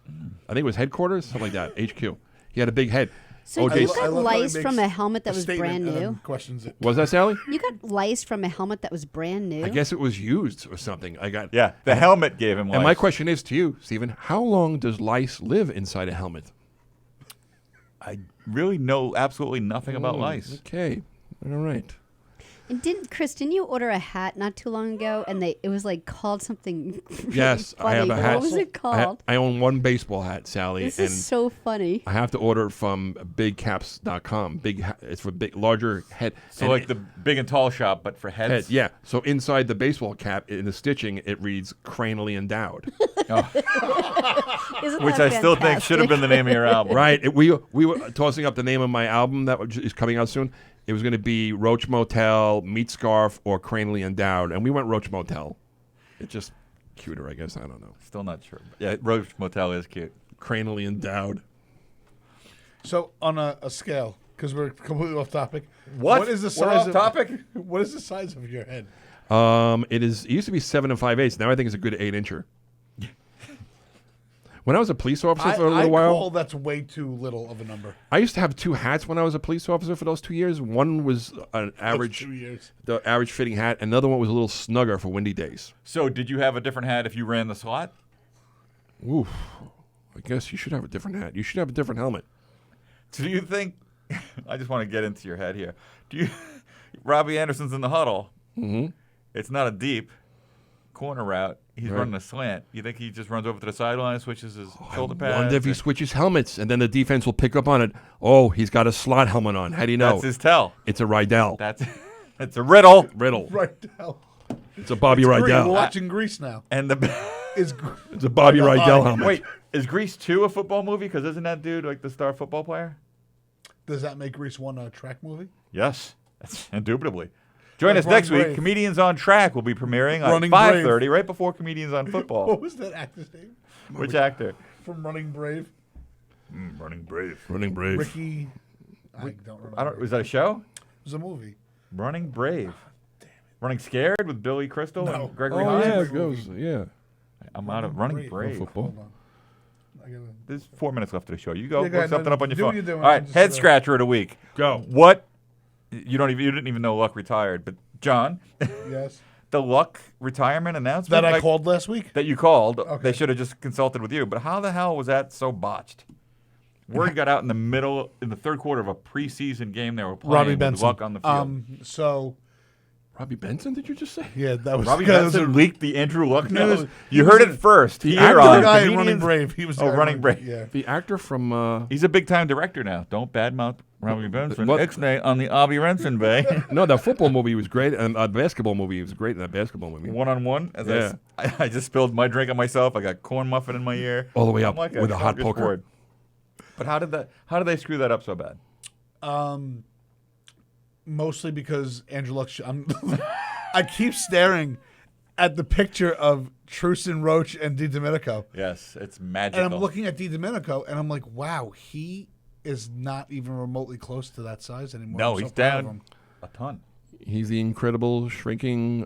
I think it was headquarters, something like that. HQ. He had a big head. So O.J. you I got love how he lice makes from a helmet that a was statement brand and then new? questions it. Was that Sally? You got lice from a helmet that was brand new? I guess it was used or something. Yeah, the helmet gave him lice. And my question is to you, Stephen, how long does lice live inside a helmet? I really know absolutely nothing about lice. Okay. All right. And didn't you order a hat not too long ago, and it was like called something? Really Yes, I have funny. a hat. What was it called? I own one baseball hat, Sally. This and is so funny. I have to order it from bigcaps.com. It's for larger head. So and like the big and tall shop, but for heads? head. Yeah. So inside the baseball cap, in the stitching, it reads cranially endowed. Isn't Which that I still think should have been the name of your album. Right. We were tossing up the name of my album that is coming out soon. It was going to be Roach Motel, Meat Scarf, or Cranially Endowed. And we went Roach Motel. It's just cuter, I guess. I don't know. Still not sure. Yeah, Roach Motel is cute. Cranially Endowed. So on a scale, because we're completely off topic. What? is the We're size off of topic? What is the size of your head? It used to be 7 5/8. Now I think it's a good 8 incher. When I was a police officer for a I little while, call that's way too little of a number. I used to have 2 hats when I was a police officer for those 2 years. One was an average, 2 years. the average fitting hat. Another one was a little snugger for windy days. So did you have a different hat if you ran the slot? Oof. I guess you should have a different hat. You should have a different helmet. Do you think? I just want to get into your head here. Do you? Robbie Anderson's in the huddle. Mm-hmm. It's not a deep corner route. He's Right. running a slant. You think he just runs over to the sideline, switches his shoulder I pads? wonder if he switches helmets, and then the defense will pick up on it. Oh, he's got a slot helmet on. How do you know? That's his tell. It's a Rydell. That's a riddle. Right now. It's a Bobby It's Grease. Rydell. We're watching Grease now. And the It's It's a Bobby Rydell helmet. Wait, is Grease 2 a football movie? Because isn't that dude like the star football player? Does that make Grease 1 a track movie? Yes, that's indubitably. Join Like us next Running week. Brave. Comedians on Track will be premiering at Running 5:30, right before Comedians on Football. What was that actor's name? Which actor? From Running Brave. Running Brave. Running Brave. Ricky. I don't remember. Was that a show? It was a movie. Running Brave. Running Scared with Billy Crystal No. and Gregory Oh, Hines? yeah, it goes. Yeah. I'm out of Running Brave. Football. Hold on. I gotta- There's 4 minutes left of the show. You go Yeah, go look ahead. something up on your Do what phone. you're doing. All right, I'm just, head scratcher of the week. Go. What? You didn't even know Luck retired, but John, Yes. the Luck retirement announcement That I called last week? that you called, Okay. they should have just consulted with you. But how the hell was that so botched? Word got out in the third quarter of a preseason game they were playing Robbie with Benson. Luck on the field. So, Robbie Benson, did you just say? yeah, that was Robbie that was Benson leaked the Andrew Luck No, news. he You was heard a- it first. the Here actor- on the guy in Comedians- Running Brave. He was the Oh, guy in Running Brave. Yeah. The actor from. He's a big-time director now. Don't badmouth Robbie Benson. What? Ixnay on the Avi Renson Bay. No, that football movie was great, and basketball movie was great in that basketball movie. One-on-one. As Yeah. I just spilled my drink on myself. I got corn muffin in my ear. All the way I'm up like with a hot poker. smorgasbord. But how did they screw that up so bad? Mostly because Andrew Luck. I keep staring at the picture of Truson Roach and DiDomenico. Yes, it's magical. And I'm looking at DiDomenico, and I'm like, wow, he is not even remotely close to that size anymore. No, I'm so he's proud of down him. a ton. He's the incredible, shrinking,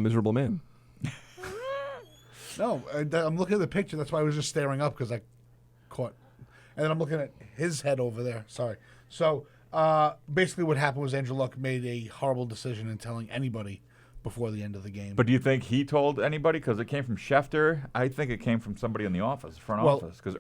miserable man. No, I'm looking at the picture. That's why I was just staring up because I caught. And then I'm looking at his head over there. Sorry. So basically what happened was Andrew Luck made a horrible decision in telling anybody before the end of the game. But do you think he told anybody? Because it came from Schefter. I think it came from somebody in the office, front office. Because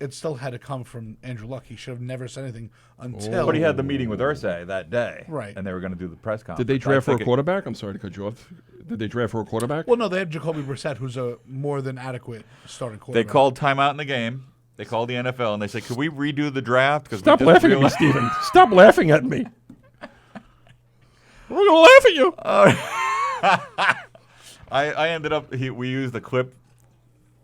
it still had to come from Andrew Luck. He should have never said anything until. But he had the meeting with Irsay that day. Right. And they were going to do the press conference. Did they draft for I a think quarterback? I'm sorry to cut you off. Did they draft for a quarterback? Well, no, they have Jacoby Brissett, who's a more than adequate starting They quarterback. called timeout in the game. They called the NFL and they said, "Could we redo the draft?" Because Stop laughing at me, Steven. Stop laughing at me. We're gonna laugh at you. I ended up. We used the clip.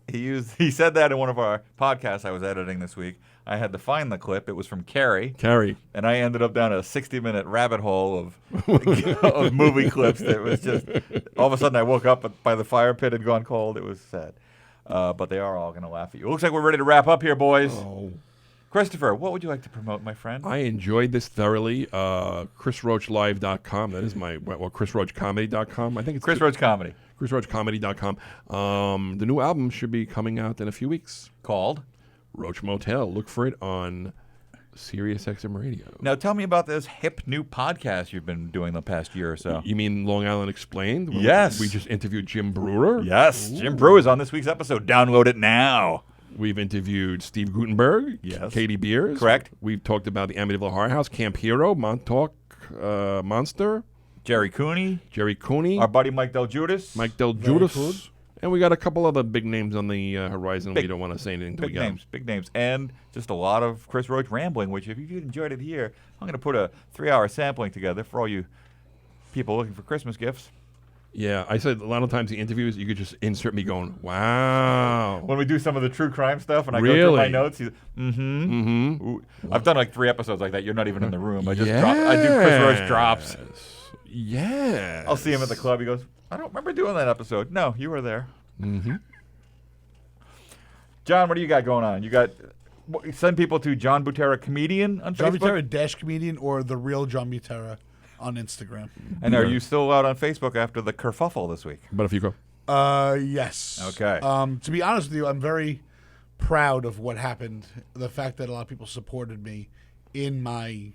He said that in one of our podcasts I was editing this week. I had to find the clip. It was from Carrie. And I ended up down a 60-minute rabbit hole of movie clips. That was just all of a sudden I woke up by the fire pit had gone cold. It was sad. But they are all going to laugh at you. It looks like we're ready to wrap up here, boys. Oh. Christopher, what would you like to promote, my friend? I enjoyed this thoroughly. ChrisRoachLive.com. That is my ChrisRoachComedy.com. I think it's Chris Roach Comedy. ChrisRoachComedy.com. The new album should be coming out in a few weeks. Called Roach Motel. Look for it on Sirius XM Radio. Now tell me about this hip new podcast you've been doing the past year or so. You mean Long Island Explained? Yes. We just interviewed Jim Brewer. Yes. Ooh. Jim Brewer is on this week's episode. Download it now. We've interviewed Steve Gutenberg. Yes. Katie Beers. Correct. We've talked about the Amityville Horror House, Camp Hero, Montauk Monster. Jerry Cooney. Our buddy Mike Del Judas. Mike Del Judas. And we got a couple other big names on the horizon. We don't want to say anything until we get them. Big names. And just a lot of Chris Roach rambling, which if you enjoyed it here, I'm going to put a 3-hour sampling together for all you people looking for Christmas gifts. Yeah, I said a lot of times the interviews, you could just insert me going, wow. When we do some of the true crime stuff and I Really? go through my notes, I've done like 3 episodes like that. You're not even in the room. I do Chris Roach drops. Yeah. I'll see him at the club. He goes, I don't remember doing that episode. No, you were there. Mm-hmm. John, what do you got going on? You got send people to John Butera Comedian on John Facebook? Butera Comedian or the real John Butera on Instagram. And are you still out on Facebook after the kerfuffle this week? But if you go. Yes. Okay. To be honest with you, I'm very proud of what happened. The fact that a lot of people supported me in my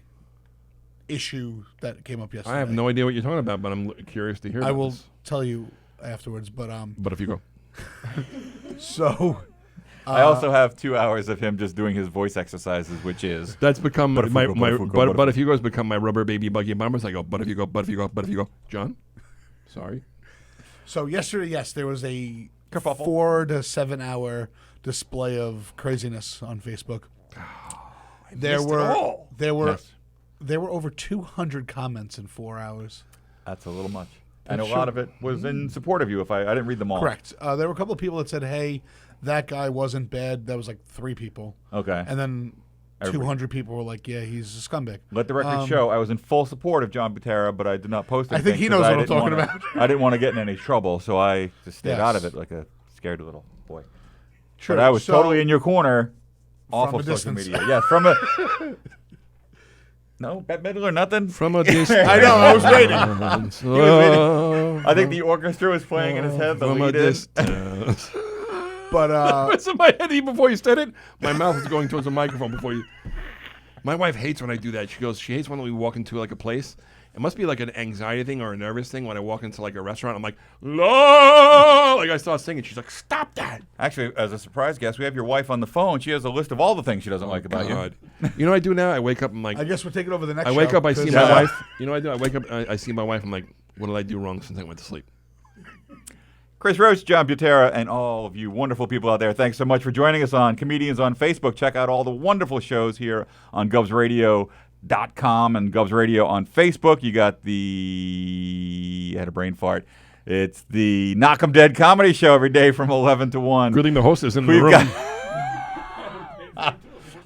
issue that came up yesterday. I have no idea what you're talking about, but I'm curious to hear. I about will this. tell you afterwards. But if you go, so. I also have 2 hours of him just doing his voice exercises, which is That's become But if my you go, but if you go's become my rubber baby buggy bombers. I go, but if you go, John. Sorry. So yesterday, yes, there was a Kerfuffle. 4 to 7 hour display of craziness on Facebook. There were over 200 comments in 4 hours. That's a little much. And a lot of it was in support of you. I didn't read them all. Correct. There were a couple of people that said, "Hey, that guy wasn't bad." That was like 3 people. Okay. And then 200 people were like, "Yeah, he's a scumbag." Let the record show I was in full support of John Butera, but I did not post anything. I think he knows what I'm talking about. I didn't want to get in any trouble, so I just stayed Yes. out of it like a scared little boy. True. But I was So- totally in your corner off From of a social distance. media. Yes, from a... No, Bette Midler, nothing? From a distance. I know, I was waiting. I think the orchestra was playing in his head. The From a lead in. distance. But It's in my head even before you said it. My mouth was going towards the microphone before you. My wife hates when I do that. She hates when we walk into like a place. It must be like an anxiety thing or a nervous thing when I walk into like a restaurant. I'm like, la, like I start singing. She's like, stop that. Actually, as a surprise guest, we have your wife on the phone. She has a list of all the things she doesn't like about you. You know what I do now? I wake up and like. I guess we're taking over the next I wake show, up, I see 'cause, my wife. You know what I do? I wake up, I see my wife. I'm like, what did I do wrong since I went to sleep? Chris Roach, John Butera, and all of you wonderful people out there, thanks so much for joining us on Comedians on Facebook. Check out all the wonderful shows here on GovsRadio.com and Govs Radio on Facebook. You got I had a brain fart. It's the Knock 'em Dead comedy show every day from 11 to 1. Good thing the host is in the We've room.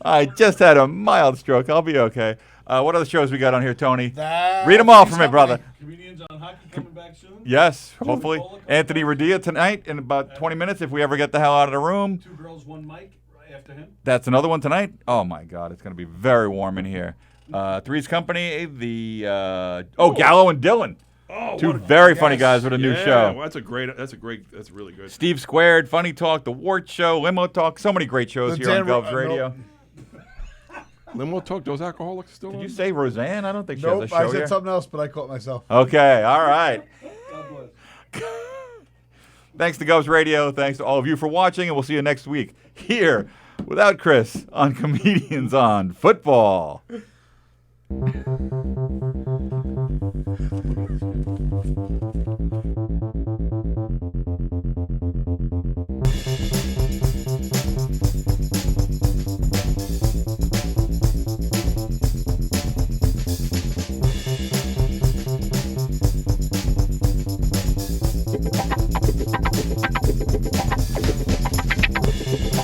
I just had a mild stroke. I'll be okay. What other shows we got on here, Tony? That's Read them all for me, brother. Comedians on Hockey coming back soon. Yes, hopefully. Anthony Radia tonight in about 20 minutes if we ever get the hell out of the room. 2 girls, 1 mic right after him. That's another one tonight. Oh, my God. It's going to be very warm in here. Three's Company, Gallo and Dylan. Oh, Two very funny guys with a new show. Well, that's really good. Steve Squared, Funny Talk, The Wart Show, Limo Talk. So many great shows here on Govs Radio. Limo Talk, those alcoholics still Did on? you say Roseanne? I don't think she Nope, has a show I said here. something else, but I caught myself. Okay, all right. God bless. Thanks to Govs Radio. Thanks to all of you for watching, and we'll see you next week here without Chris on Comedians on Football.